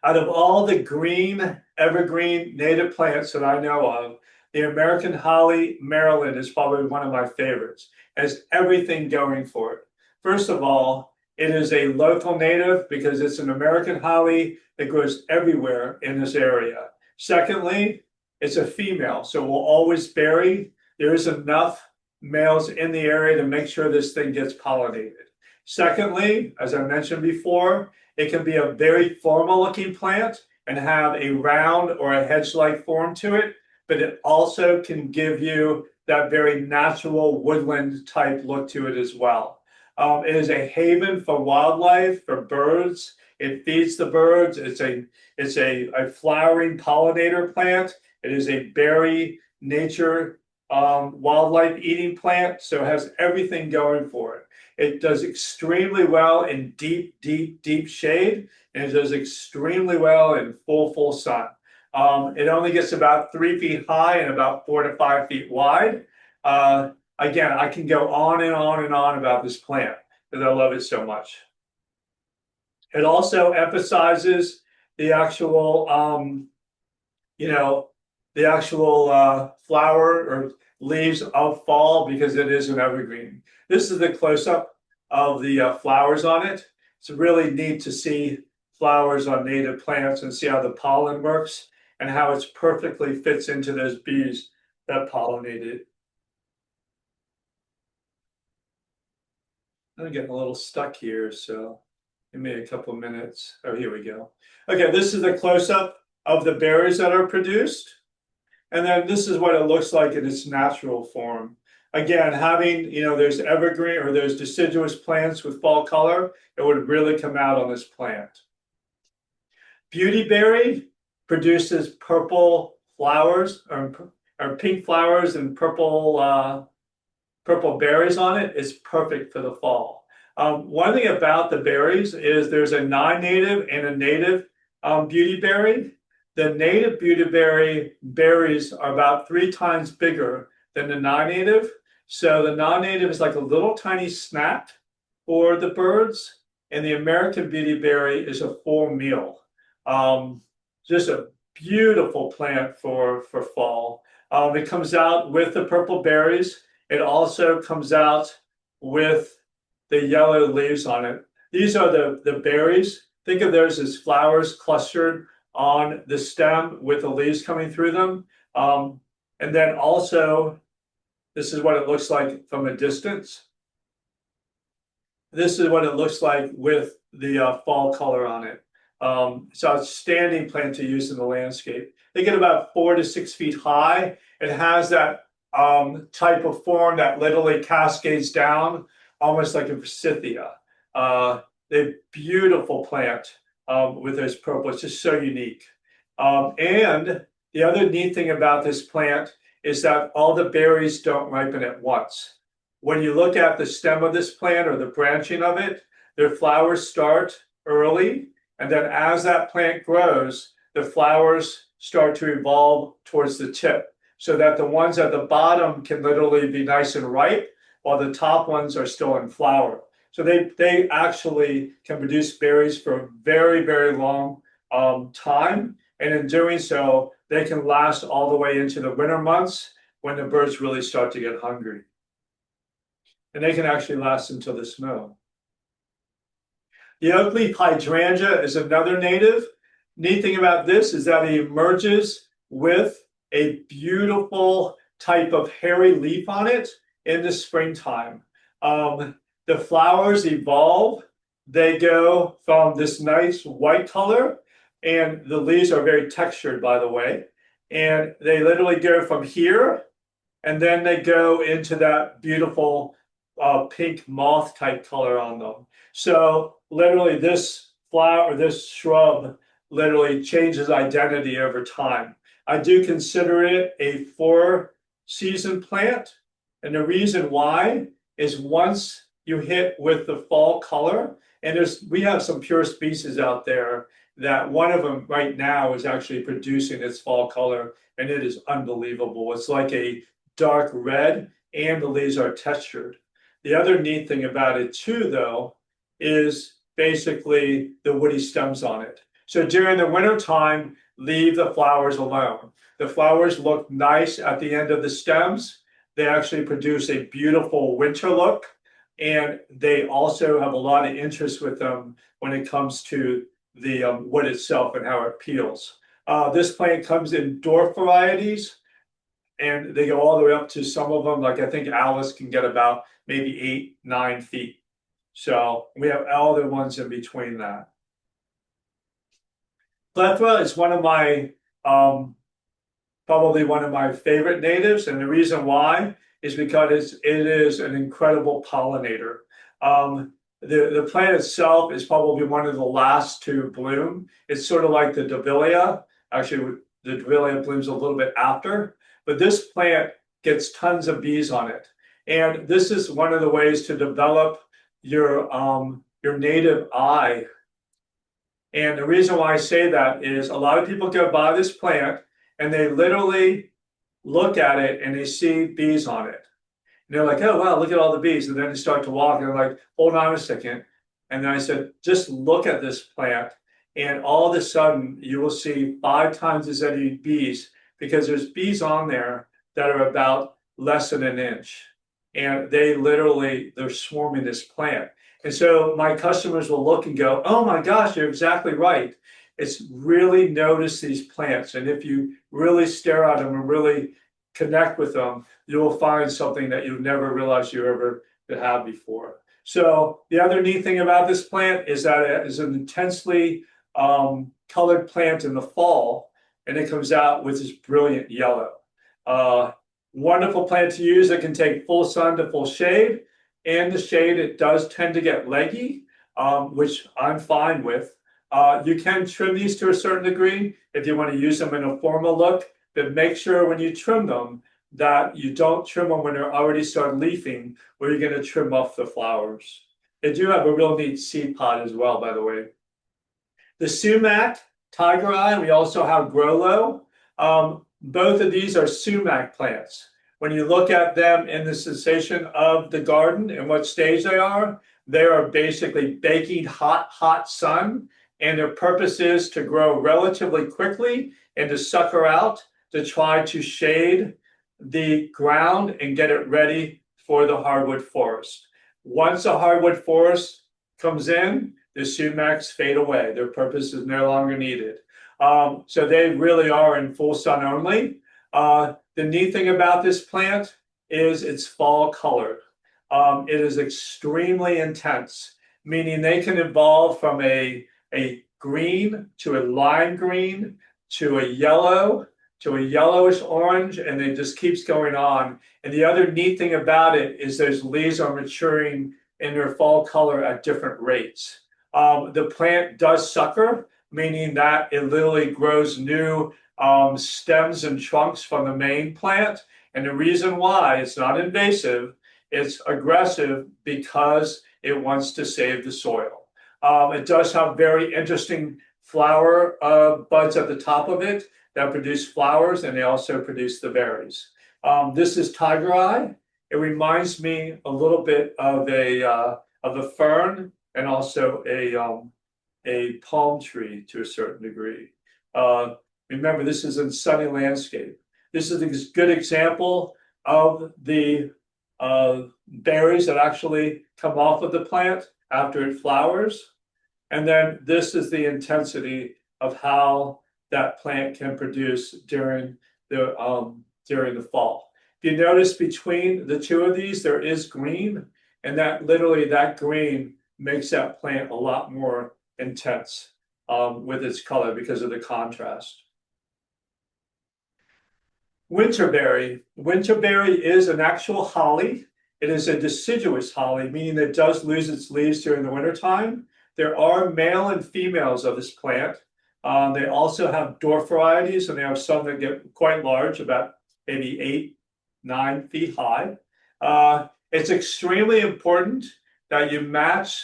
Out of all the green, evergreen native plants that I know of, the American Holly Maryland is probably one of my favorites. It has everything going for it. First of all, it is a local native because it's an American holly that grows everywhere in this area. Secondly, it's a female, so it will always berry. There is enough males in the area to make sure this thing gets pollinated. Secondly, as I mentioned before, it can be a very formal looking plant and have a round or a hedge-like form to it, but it also can give you that very natural woodland type look to it as well. It is a haven for wildlife, for birds. It feeds the birds. It's a flowering pollinator plant. It is a berry nature wildlife eating plant, so it has everything going for it. It does extremely well in deep, deep, deep shade, and it does extremely well in full sun. It only gets about 3 feet high and about 4 to 5 feet wide. Again, I can go on and on and on about this plant because I love it so much. It also emphasizes the actual, the actual flower or leaves of fall because it is an evergreen. This is the close-up of the flowers on it. It's really neat to see flowers on native plants and see how the pollen works and how it perfectly fits into those bees that pollinate it. I'm getting a little stuck here, so give me a couple of minutes. Oh, here we go. Okay, this is the close-up of the berries that are produced. And then this is what it looks like in its natural form. Again, having, there's evergreen or there's deciduous plants with fall color, it would really come out on this plant. Beautyberry produces purple flowers or pink flowers and purple berries on it. Is perfect for the fall. One thing about the berries is there's a non-native and a native beautyberry. The native beautyberry berries are about 3 times bigger than the non-native. So the non-native is like a little tiny snack for the birds, and the American beautyberry is a full meal. Just a beautiful plant for fall. It comes out with the purple berries. It also comes out with the yellow leaves on it. These are the berries. Think of those as flowers clustered on the stem with the leaves coming through them. And then also, this is what it looks like from a distance. This is what it looks like with the fall color on it. It's an outstanding plant to use in the landscape. They get about 4 to 6 feet high. It has that type of form that literally cascades down, almost like a forsythia. They're beautiful plant with those purple. It's just so unique. And the other neat thing about this plant is that all the berries don't ripen at once. When you look at the stem of this plant or the branching of it, their flowers start early, and then as that plant grows, the flowers start to evolve towards the tip, so that the ones at the bottom can literally be nice and ripe, while the top ones are still in flower. So they actually can produce berries for a very, very long time. And in doing so, they can last all the way into the winter months when the birds really start to get hungry. And they can actually last until the snow. The oakleaf hydrangea is another native. Neat thing about this is that it emerges with a beautiful type of hairy leaf on it in the springtime. The flowers evolve. They go from this nice white color, and the leaves are very textured, by the way. And they literally go from here, and then they go into that beautiful pink moth type color on them. So literally this flower, or this shrub, literally changes identity over time. I do consider it a 4-season plant. And the reason why is once you hit with the fall color. And we have some pure species out there that one of them right now is actually producing its fall color, and it is unbelievable. It's like a dark red, and the leaves are textured. The other neat thing about it too, though, is basically the woody stems on it. So during the winter time, leave the flowers alone. The flowers look nice at the end of the stems. They actually produce a beautiful winter look, and they also have a lot of interest with them when it comes to the wood itself and how it peels. This plant comes in dwarf varieties, and they go all the way up to some of them, like I think Alice can get about maybe 8, 9 feet. So we have other ones in between that. Plethora is one of my probably one of my favorite natives, and the reason why is because it is an incredible pollinator. The plant itself is probably one of the last to bloom. It's sort of like the Davilia. Actually, the Davilia blooms a little bit after, but this plant gets tons of bees on it. And this is one of the ways to develop your native eye. And the reason why I say that is a lot of people go by this plant and they literally look at it and they see bees on it. And they're like, oh, wow, look at all the bees. And then they start to walk and they're like, hold on a second. And then I said, just look at this plant. And all of a sudden, you will see 5 times as many bees because there's bees on there that are about less than an inch. And they're swarming this plant. And so my customers will look and go, oh my gosh, you're exactly right. It's really notice these plants. And if you really stare at them and really connect with them, you will find something that you've never realized you ever could have before. So the other neat thing about this plant is that it is an intensely colored plant in the fall, and it comes out with this brilliant yellow. Wonderful plant to use. It can take full sun to full shade. In the shade, it does tend to get leggy, which I'm fine with. You can trim these to a certain degree if you want to use them in a formal look, but make sure when you trim them that you don't trim them when they're already start leafing, or you're going to trim off the flowers. They do have a real neat seed pod as well, by the way. The sumac, tiger eye, we also have growlow. Both of these are sumac plants. When you look at them in the cessation of the garden and what stage they are basically baking hot sun, and their purpose is to grow relatively quickly and to sucker out to try to shade the ground and get it ready for the hardwood forest. Once a hardwood forest comes in, the sumacs fade away. Their purpose is no longer needed. So they really are in full sun only. The neat thing about this plant is it's fall colored. It is extremely intense, meaning they can evolve from a green to a lime green to a yellow to a yellowish orange, and it just keeps going on. And the other neat thing about it is those leaves are maturing in their fall color at different rates. The plant does sucker, meaning that it literally grows new stems and trunks from the main plant. And the reason why it's not invasive, it's aggressive because it wants to save the soil. It does have very interesting flower buds at the top of it that produce flowers, and they also produce the berries. This is tiger eye. It reminds me a little bit of a fern and also a palm tree to a certain degree. Remember, this is in sunny landscape. This is a good example of the berries that actually come off of the plant after it flowers. And then this is the intensity of how that plant can produce during the fall. If you notice between the two of these, there is green, and that green makes that plant a lot more intense with its color because of the contrast. Winterberry. Winterberry is an actual holly. It is a deciduous holly, meaning it does lose its leaves during the wintertime. There are male and females of this plant. They also have dwarf varieties, and they have some that get quite large, about maybe 8, 9 feet high. It's extremely important that you match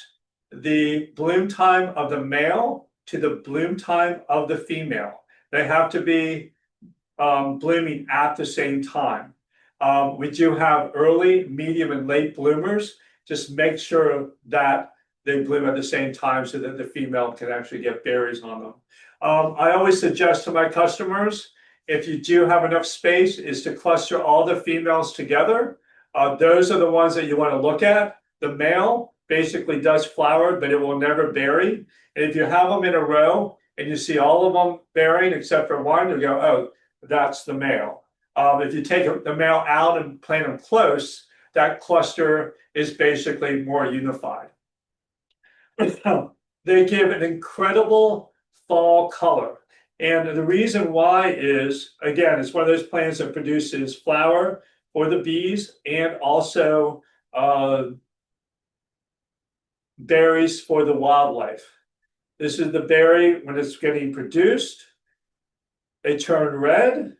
the bloom time of the male to the bloom time of the female. They have to be blooming at the same time. We do have early, medium, and late bloomers. Just make sure that they bloom at the same time so that the female can actually get berries on them. I always suggest to my customers, if you do have enough space, is to cluster all the females together. Those are the ones that you want to look at. The male basically does flower, but it will never berry. And if you have them in a row and you see all of them bearing except for one, you go, oh, that's the male. If you take the male out and plant them close, that cluster is basically more unified. They give an incredible fall color. And the reason why is, again, it's one of those plants that produces flower for the bees and also berries for the wildlife. This is the berry when it's getting produced. They turn red.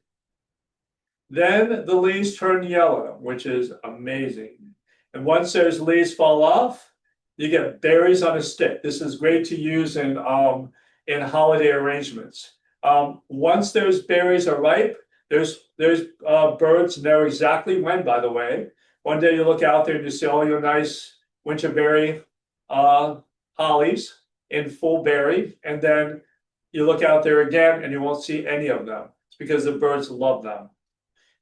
Then the leaves turn yellow, which is amazing. And once those leaves fall off, you get berries on a stick. This is great to use in holiday arrangements. Once those berries are ripe, those birds know exactly when, by the way. One day you look out there and you see all your nice winterberry hollies in full berry, and then you look out there again and you won't see any of them. It's because the birds love them.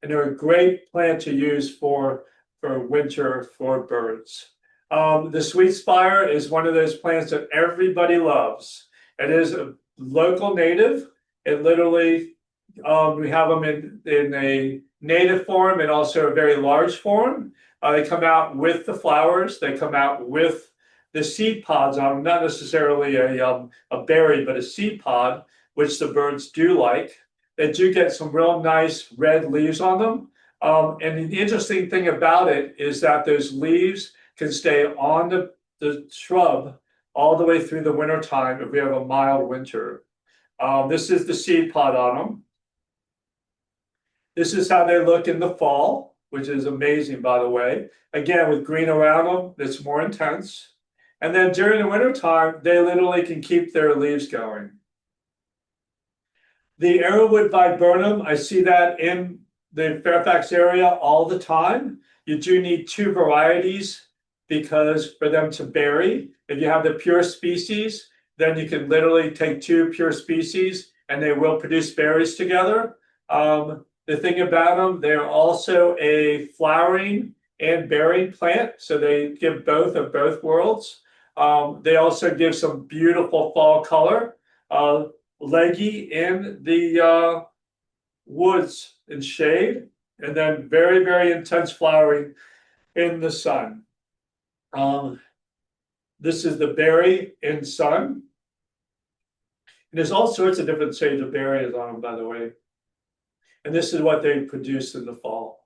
And they're a great plant to use for winter for birds. The sweet spire is one of those plants that everybody loves. It is a local native. It literally, we have them in a native form and also a very large form. They come out with the flowers. They come out with the seed pods on them, not necessarily a berry, but a seed pod, which the birds do like. They do get some real nice red leaves on them. And the interesting thing about it is that those leaves can stay on the shrub all the way through the winter time if we have a mild winter. This is the seed pod on them. This is how they look in the fall, which is amazing, by the way. Again, with green around them, it's more intense. And then during the winter time, they literally can keep their leaves going. The arrowwood viburnum, I see that in the Fairfax area all the time. You do need two varieties because for them to berry, if you have the pure species, then you can literally take two pure species and they will produce berries together. The thing about them, they're also a flowering and berrying plant, so they give both of both worlds. They also give some beautiful fall color. Leggy in the woods in shade, and then very, very intense flowering in the sun. This is the berry in sun. And there's all sorts of different shades of berries on them, by the way. And this is what they produce in the fall.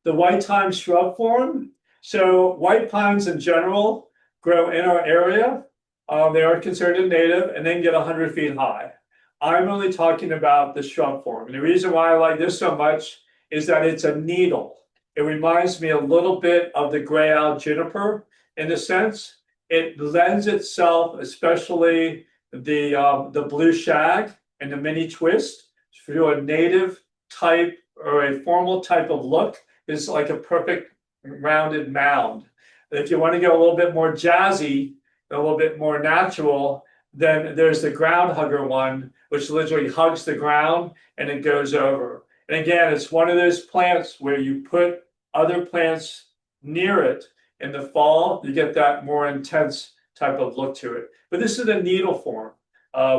The white pine shrub form. So white pines in general grow in our area. They are considered a native and then get 100 feet high. I'm only talking about the shrub form. And the reason why I like this so much is that it's a needle. It reminds me a little bit of the gray owl juniper in a sense. It lends itself, especially the blue shag and the mini twist, to a native type or a formal type of look. It's like a perfect rounded mound. If you want to get a little bit more jazzy, a little bit more natural, then there's the ground hugger one, which literally hugs the ground and it goes over. And again, it's one of those plants where you put other plants near it in the fall, you get that more intense type of look to it. But this is a needle form,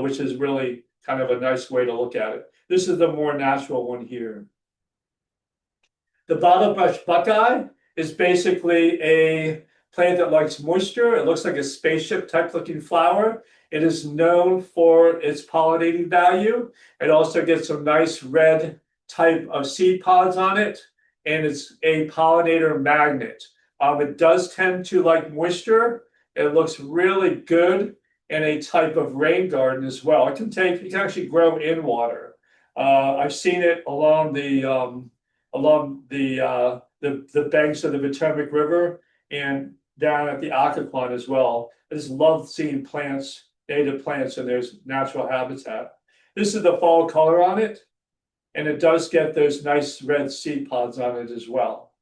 which is really kind of a nice way to look at it. This is the more natural one here. The bottlebrush buckeye is basically a plant that likes moisture. It looks like a spaceship type looking flower. It is known for its pollinating value. It also gets some nice red type of seed pods on it, and it's a pollinator magnet. It does tend to like moisture. It looks really good in a type of rain garden as well. It can actually grow in water. I've seen it along the the banks of the Potomac River and down at the Occoquan as well. I just love seeing plants, native plants in their natural habitat. This is the fall color on it, and it does get those nice red seed pods on it as well.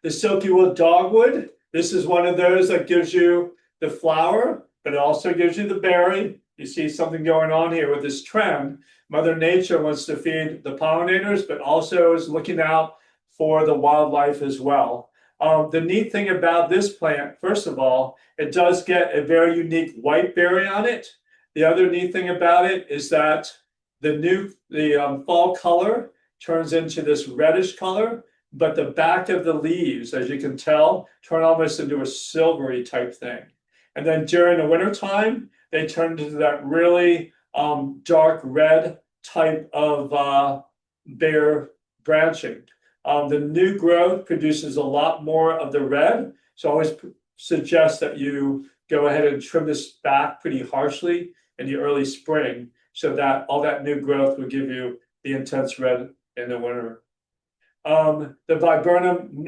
The silky wood dogwood, this is one of those that gives you the flower, but it also gives you the berry. You see something going on here with this trend. Mother Nature wants to feed the pollinators, but also is looking out for the wildlife as well. The neat thing about this plant, first of all, it does get a very unique white berry on it. The other neat thing about it is that the fall color turns into this reddish color, but the back of the leaves, as you can tell, turn almost into a silvery type thing. And then during the wintertime, they turn into that really dark red type of bare branching. The new growth produces a lot more of the red. So I always suggest that you go ahead and trim this back pretty harshly in the early spring so that all that new growth will give you the intense red in the winter. The Viburnum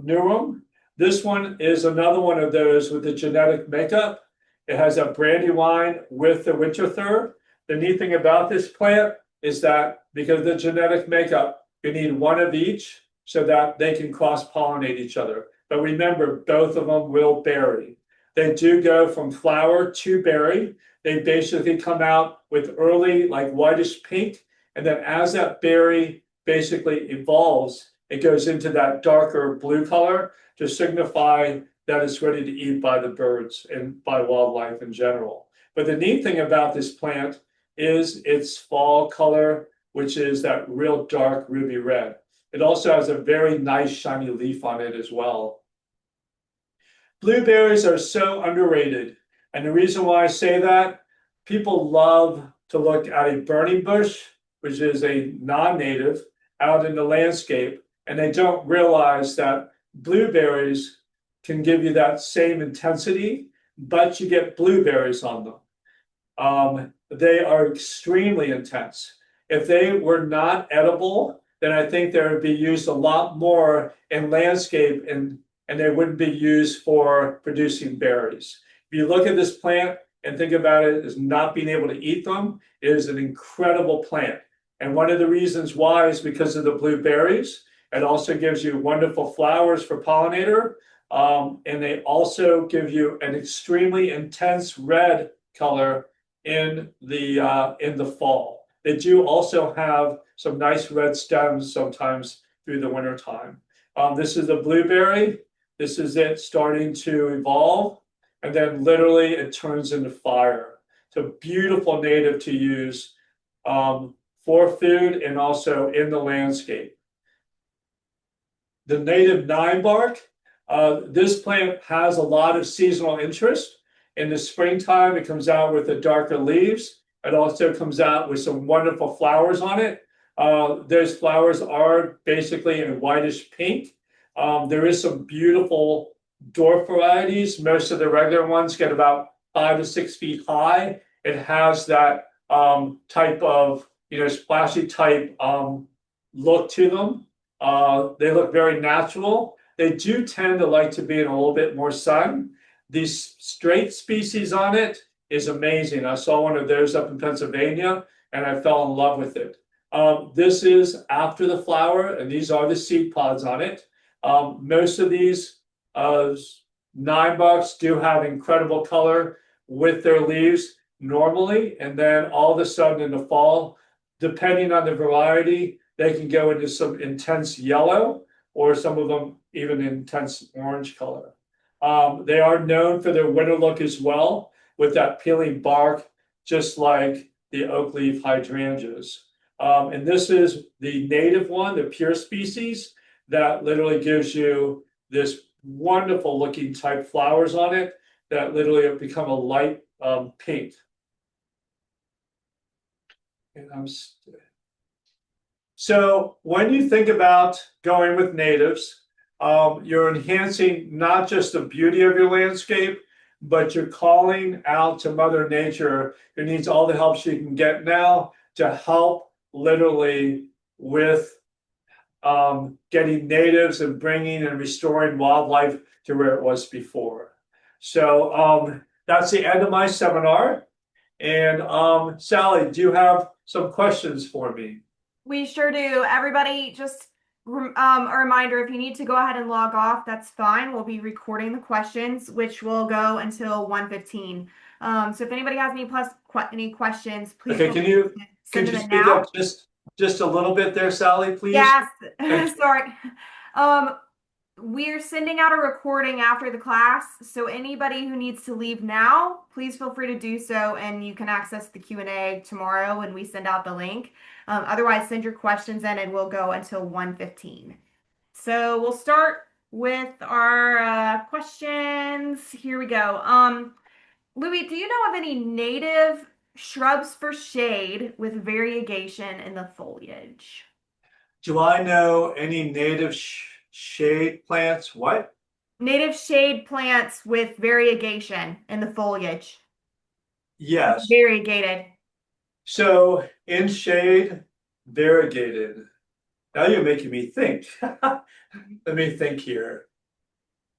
neurum, this one is another one of those with the genetic makeup. It has a brandywine with the winter fir. The neat thing about this plant is that because of the genetic makeup, you need one of each so that they can cross-pollinate each other. But remember, both of them will berry. They do go from flower to berry. They basically come out with early, like whitish pink. And then as that berry basically evolves, it goes into that darker blue color to signify that it's ready to eat by the birds and by wildlife in general. But the neat thing about this plant is its fall color, which is that real dark ruby red. It also has a very nice shiny leaf on it as well. Blueberries are so underrated. And the reason why I say that, people love to look at a burning bush, which is a non-native, out in the landscape, and they don't realize that blueberries can give you that same intensity, but you get blueberries on them. They are extremely intense. If they were not edible, then I think they would be used a lot more in landscape and they wouldn't be used for producing berries. If you look at this plant and think about it as not being able to eat them, it is an incredible plant. And one of the reasons why is because of the blueberries. It also gives you wonderful flowers for pollinator. And they also give you an extremely intense red color in the fall. They do also have some nice red stems sometimes through the winter time. This is the blueberry. This is it starting to evolve. And then literally it turns into fire. It's a beautiful native to use for food and also in the landscape. The native nine bark, this plant has a lot of seasonal interest. In the springtime, it comes out with the darker leaves. It also comes out with some wonderful flowers on it. Those flowers are basically in whitish pink. There is some beautiful dwarf varieties. Most of the regular ones get about 5 to 6 feet high. It has that type of, splashy type look to them. They look very natural. They do tend to like to be in a little bit more sun. These straight species on it is amazing. I saw one of those up in Pennsylvania and I fell in love with it. This is after the flower, and these are the seed pods on it. Most of these nine bucks do have incredible color with their leaves normally, and then all of a sudden in the fall, depending on the variety, they can go into some intense yellow, or some of them even intense orange color. They are known for their winter look as well, with that peeling bark, just like the oak leaf hydrangeas. And this is the native one, the pure species, that literally gives you this wonderful looking type flowers on it that literally have become a light pink. And so when you think about going with natives, you're enhancing not just the beauty of your landscape, but you're calling out to Mother Nature, who needs all the help she can get now to help literally with getting natives and bringing and restoring wildlife to where it was before. So that's the end of my seminar. And Sally, do you have some questions for me? We sure do. Everybody, just a reminder, if you need to go ahead and log off, that's fine. We'll be recording the questions, which will go until 1:15. So if anybody has any questions, please Okay, feel free to send could them you in speak up now. just a little bit there, Sally, please? Yes, Thank you. sorry. Um, we're sending out a recording after the class, so anybody who needs to leave now, please feel free to do so, and you can access the Q&A tomorrow when we send out the link. Otherwise, send your questions in, and we'll go until 1:15. So we'll start with our questions. Here we go. Louis, do you know of any native shrubs for shade with variegation in the foliage? Do I know any native shade plants? What? Native shade plants with variegation in the foliage. Like Yes. variegated. So in shade, variegated. Now you're making me think. Let me think here.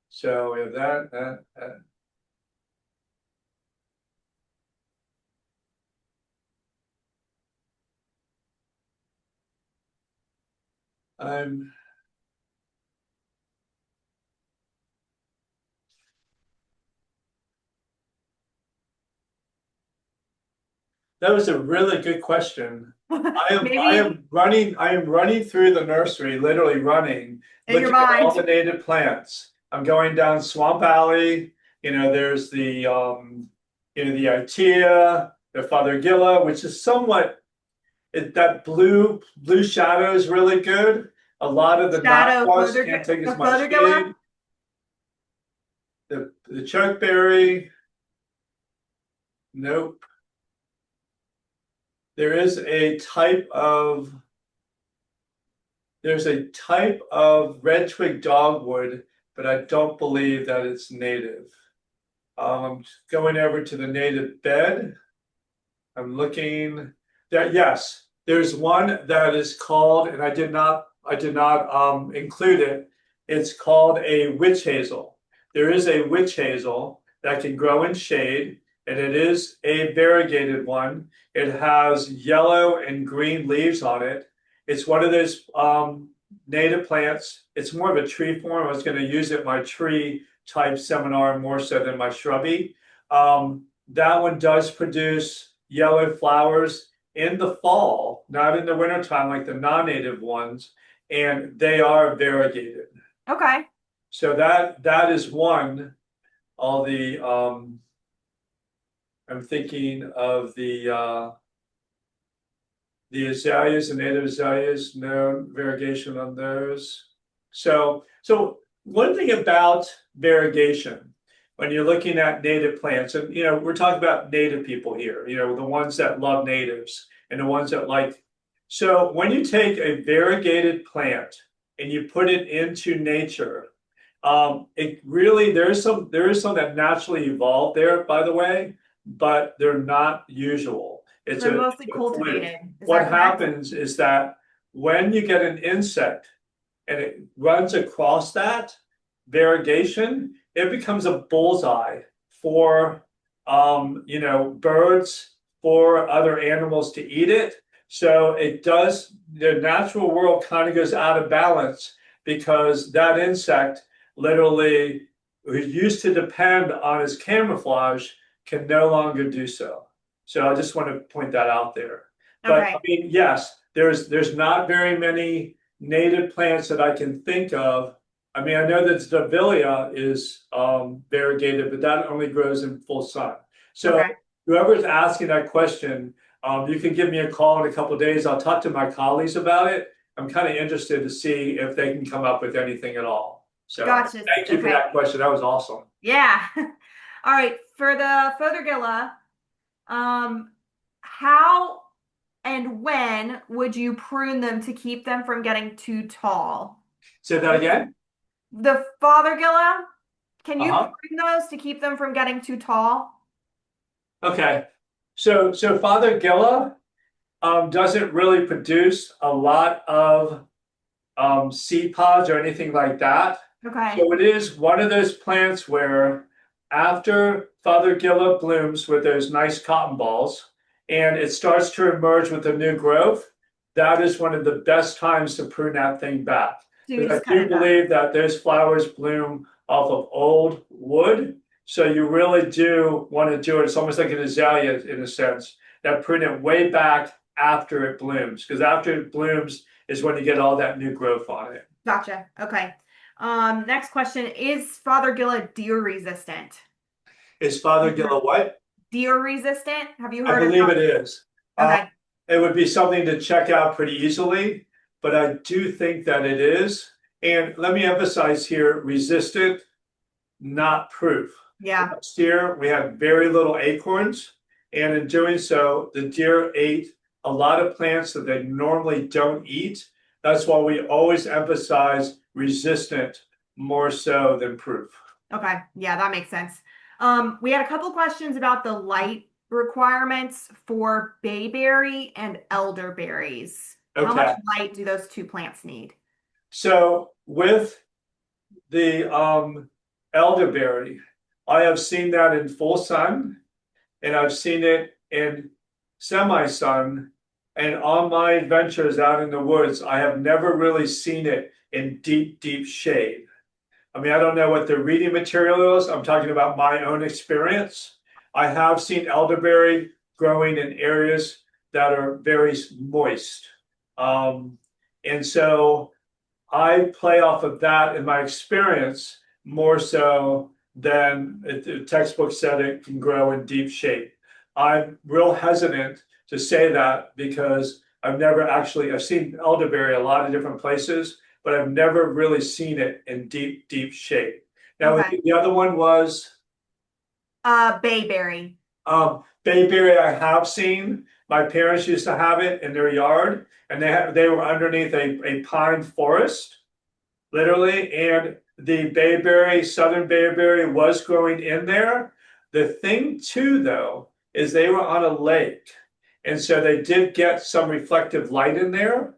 So we have that. I'm That was a really good question. Maybe I am running through the nursery, literally running, in your looking at all the mind. native plants. I'm going down Swamp Alley. There's the Itea, the Fothergilla, which is somewhat that blue shadow is really good. A lot of the Shadow knotmoss can't take the as much Fothergilla. shade. The chokeberry, nope. There is a type of There's a type of red twig dogwood, but I don't believe that it's native. Going over to the native bed. I'm looking there. Yes, there's one that is called, and I did not include it. It's called a witch hazel. There is a witch hazel that can grow in shade, and it is a variegated one. It has yellow and green leaves on it. It's one of those native plants. It's more of a tree form. I was going to use it in my tree type seminar more so than my shrubby. That one does produce yellow flowers in the fall, not in the wintertime like the non-native ones, and they are variegated. Okay. So that is one. All the I'm thinking of the azaleas, the native azaleas, no variegation on those. So one thing about variegation, when you're looking at native plants, and we're talking about native people here, the ones that love natives and the ones that like. So when you take a variegated plant and you put it into nature, it really there is some that naturally evolved there, by the way, but they're not usual. They're It's mostly a fluke. cultivated. Is What that correct? happens is that when you get an insect and it runs across that variegation, it becomes a bullseye for birds, for other animals to eat it. So it does, the natural world kind of goes out of balance because that insect literally who used to depend on its camouflage can no longer do so. So I just want to point that out there. But I Okay. mean, yes, there's not very many native plants that I can think of. I mean, I know that Stabilia is variegated, but that only grows in full sun. So Okay. whoever's asking that question, you can give me a call in a couple of days. I'll talk to my colleagues about it. I'm kind of interested to see if they can come up with anything at all. So Gotcha. thank you for Okay. that question. That was awesome. Yeah. All right. For the Fothergilla, um, how and when would you prune them to keep them from getting too tall? Say that again. The Fothergilla, can you Uh-huh. prune those to keep them from getting too tall? Okay. So Father Gilla doesn't really produce a lot of seed pods or anything like that. Okay. So it is one of those plants where after Fothergilla blooms with those nice cotton balls and it starts to emerge with a new growth, that is one of the best times to prune that thing back. So you Because just I cut do it back. believe that those flowers bloom off of old wood. So you really do want to do it. It's almost like an azalea in a sense, that prune it way back after it blooms. Because after it blooms is when you get all that new growth on it. Gotcha. Okay. Next question. Is Fothergilla deer resistant? Is Fothergilla what? Deer resistant? Have you I heard of believe it is. Uh, Okay. it would be something to check out pretty easily, but I do think that it is. And let me emphasize here, resistant, not proof. Yeah. Last year, we had very little acorns, and in doing so, the deer ate a lot of plants that they normally don't eat. That's why we always emphasize resistant more so than proof. Okay. Yeah, that makes sense. We had a couple questions about the light requirements for bayberry and elderberries. How much Okay, light do those two plants need? so with the elderberry, I have seen that in full sun, and I've seen it in semi-sun. And on my adventures out in the woods, I have never really seen it in deep, deep shade. I mean, I don't know what the reading material is. I'm talking about my own experience. I have seen elderberry growing in areas that are very moist. Um, and so I play off of that in my experience more so than the textbook said it can grow in deep shade. I'm real hesitant to say that because I've seen elderberry a lot of different places, but I've never really seen it in deep, deep shade. Now, Okay. the other one was Bayberry. bayberry. I have seen. My parents used to have it in their yard, and they were underneath a pine forest literally. And the bayberry, southern bayberry, was growing in there. The thing too, though, is they were on a lake, and so they did get some reflective light in there.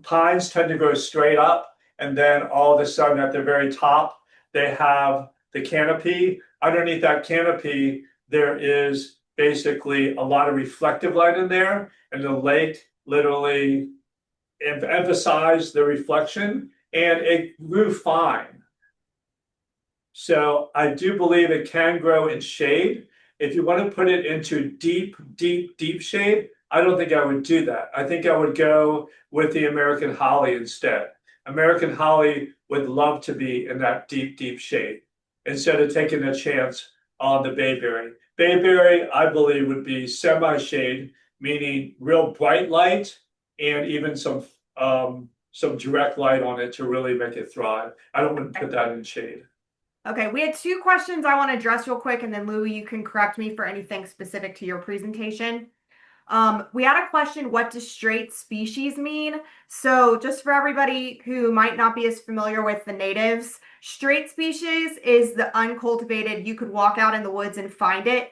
Pines tend to go straight up, and then all of a sudden, at the very top, they have the canopy. Underneath that canopy, there is basically a lot of reflective light in there, and the lake literally emphasized the reflection and it grew fine. So I do believe it can grow in shade. If you want to put it into deep, deep, deep shade, I don't think I would do that. I think I would go with the American holly instead. American holly would love to be in that deep, deep shade instead of taking a chance on the bayberry. Bayberry, I believe, would be semi-shade, meaning real bright light and even some direct light on it to really make it thrive. I don't want to put that in shade. Okay, we had two questions I want to address real quick, and then Louie, you can correct me for anything specific to your presentation. We had a question, what does straight species mean? So just for everybody who might not be as familiar with the natives, straight species is the uncultivated, you could walk out in the woods and find it,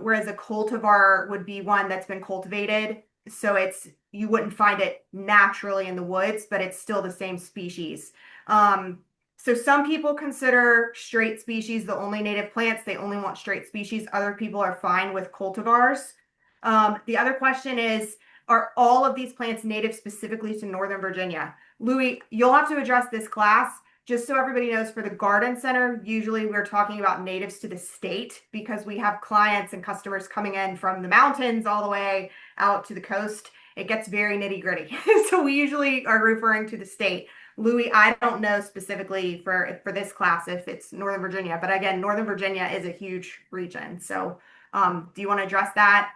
whereas a cultivar would be one that's been cultivated. So you wouldn't find it naturally in the woods, but it's still the same species. So some people consider straight species the only native plants. They only want straight species. Other people are fine with cultivars. The other question is, are all of these plants native specifically to Northern Virginia? Louis, you'll have to address this class. Just so everybody knows, for the garden center, usually we're talking about natives to the state because we have clients and customers coming in from the mountains all the way out to the coast. It gets very nitty gritty. So we usually are referring to the state. Louis, I don't know specifically for this class if it's Northern Virginia, but again, Northern Virginia is a huge region. So do you want to address that?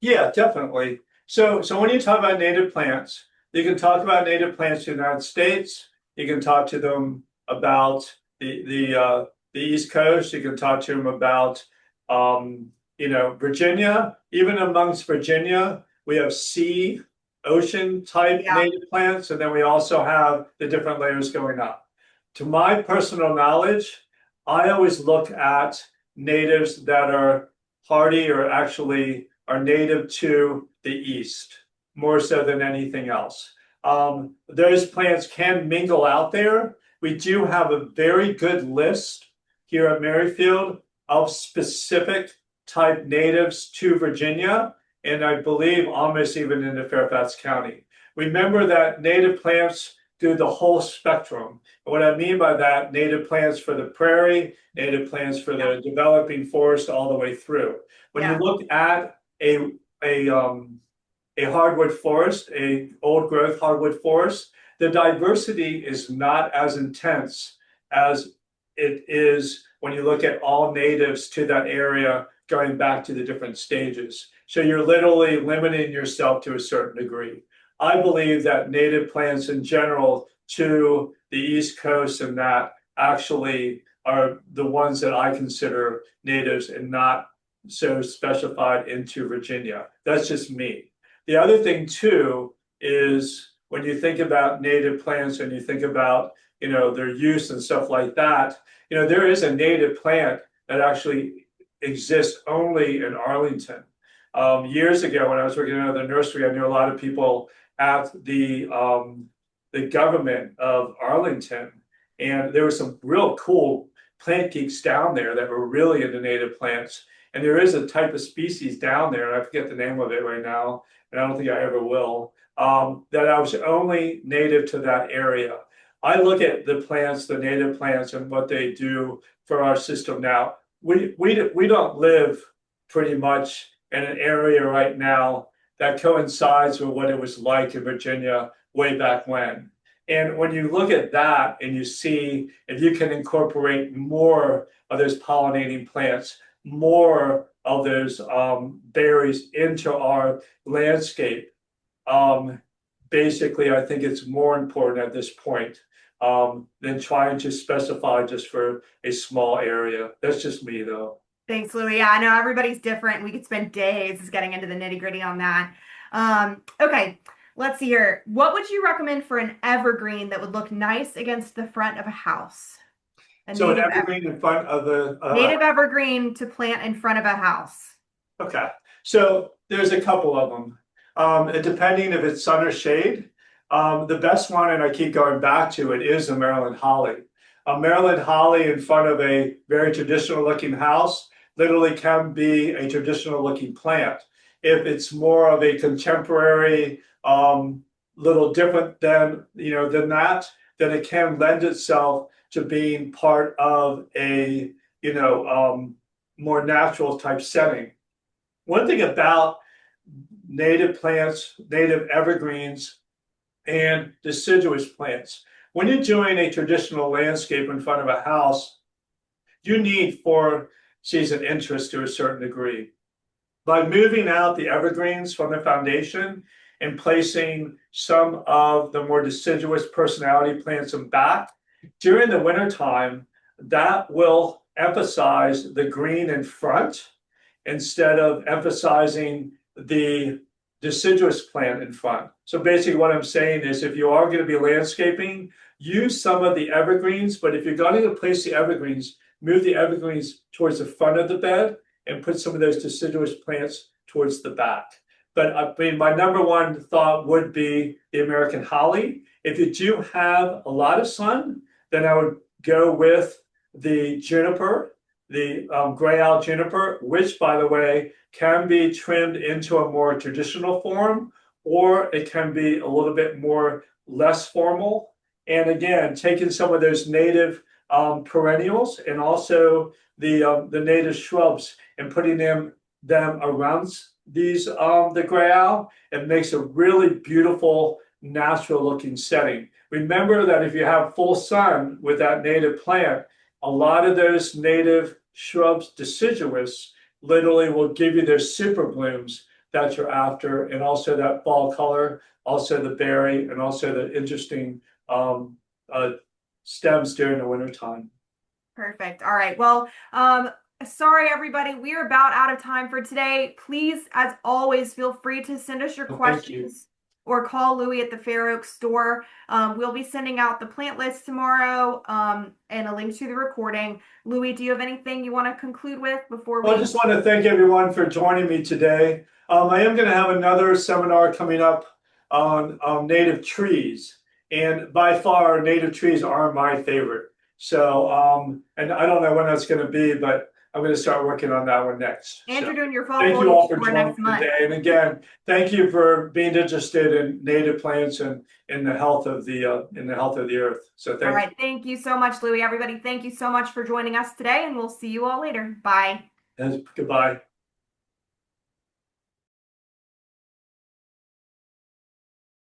Yeah, definitely. So when you talk about native plants, you can talk about native plants in the United States. You can talk to them about the East Coast. You can talk to them about Virginia. Even amongst Virginia, we have sea, ocean type Yeah. native plants, and then we also have the different layers going up. To my personal knowledge, I always look at natives that are hardy or actually are native to the East more so than anything else. those plants can mingle out there. We do have a very good list here at Merrifield of specific type natives to Virginia, and I believe almost even into Fairfax County. Remember that native plants do the whole spectrum. And what I mean by that, native plants for the prairie, native plants for Yeah. the developing forest all the way through. When you Yeah. look at a hardwood forest, a old growth hardwood forest, the diversity is not as intense as it is when you look at all natives to that area going back to the different stages. So you're literally limiting yourself to a certain degree. I believe that native plants in general to the East Coast and that actually are the ones that I consider natives and not so specified into Virginia. That's just me. The other thing too is when you think about native plants and you think about, their use and stuff like that, there is a native plant that actually exists only in Arlington. Years ago, when I was working at the nursery, I knew a lot of people at the government of Arlington, and there were some real cool plant geeks down there that were really into native plants. And there is a type of species down there, and I forget the name of it right now, and I don't think I ever will, that I was only native to that area. I look at the plants, the native plants, and what they do for our system now. We don't live pretty much in an area right now that coincides with what it was like in Virginia way back when. And when you look at that and you see if you can incorporate more of those pollinating plants, more of those berries into our landscape, basically, I think it's more important at this point than trying to specify just for a small area. That's just me, though. Thanks, Louie. Yeah, I know everybody's different. We could spend days getting into the nitty-gritty on that. Okay, let's see here. What would you recommend for an evergreen that would look nice against the front of a house? A So an native evergreen in front of the native evergreen to plant in front of a house. okay. So there's a couple of them. Depending if it's sun or shade. The best one, and I keep going back to it, is the Maryland holly. A Maryland holly in front of a very traditional looking house literally can be a traditional looking plant. If it's more of a contemporary, little different than that, then it can lend itself to being part of a more natural type setting. One thing about native plants, native evergreens, and deciduous plants, when you're doing a traditional landscape in front of a house, you need four-season interest to a certain degree. By moving out the evergreens from the foundation and placing some of the more deciduous personality plants in back, during the wintertime, that will emphasize the green in front instead of emphasizing the deciduous plant in front. So basically what I'm saying is if you are going to be landscaping, use some of the evergreens, but if you're going to place the evergreens, move the evergreens towards the front of the bed and put some of those deciduous plants towards the back. But I mean, my number one thought would be the American holly. If you do have a lot of sun, then I would go with the juniper, the gray owl juniper, which, by the way, can be trimmed into a more traditional form, or it can be a little bit more less formal. And again, taking some of those native perennials and also the native shrubs and putting them around these the gray owl, it makes a really beautiful, natural looking setting. Remember that if you have full sun with that native plant, a lot of those native shrubs, deciduous, literally will give you those super blooms that you're after, and also that fall color, also the berry, and also the interesting stems during the wintertime. Perfect. All right. Well, sorry, everybody. We are about out of time for today. Please, as always, feel free to send us your questions or call Louie at the Fair Oaks store. We'll be sending out the plant list tomorrow and a link to the recording. Louie, do you have anything you want to conclude with before we? Well, I just want to thank everyone for joining me today. I am going to have another seminar coming up on native trees. And by far, native trees are my favorite. So, and I don't know when that's going to be, but I'm going to start working on that one next. And So you're doing your fall thank you foliage all for tour joining next month. today. And again, thank you for being interested in native plants and in the health of the earth. So All thank you. right. Thank you so much, Louie. Everybody, thank you so much for joining us today, and we'll see you all later. Bye. Goodbye.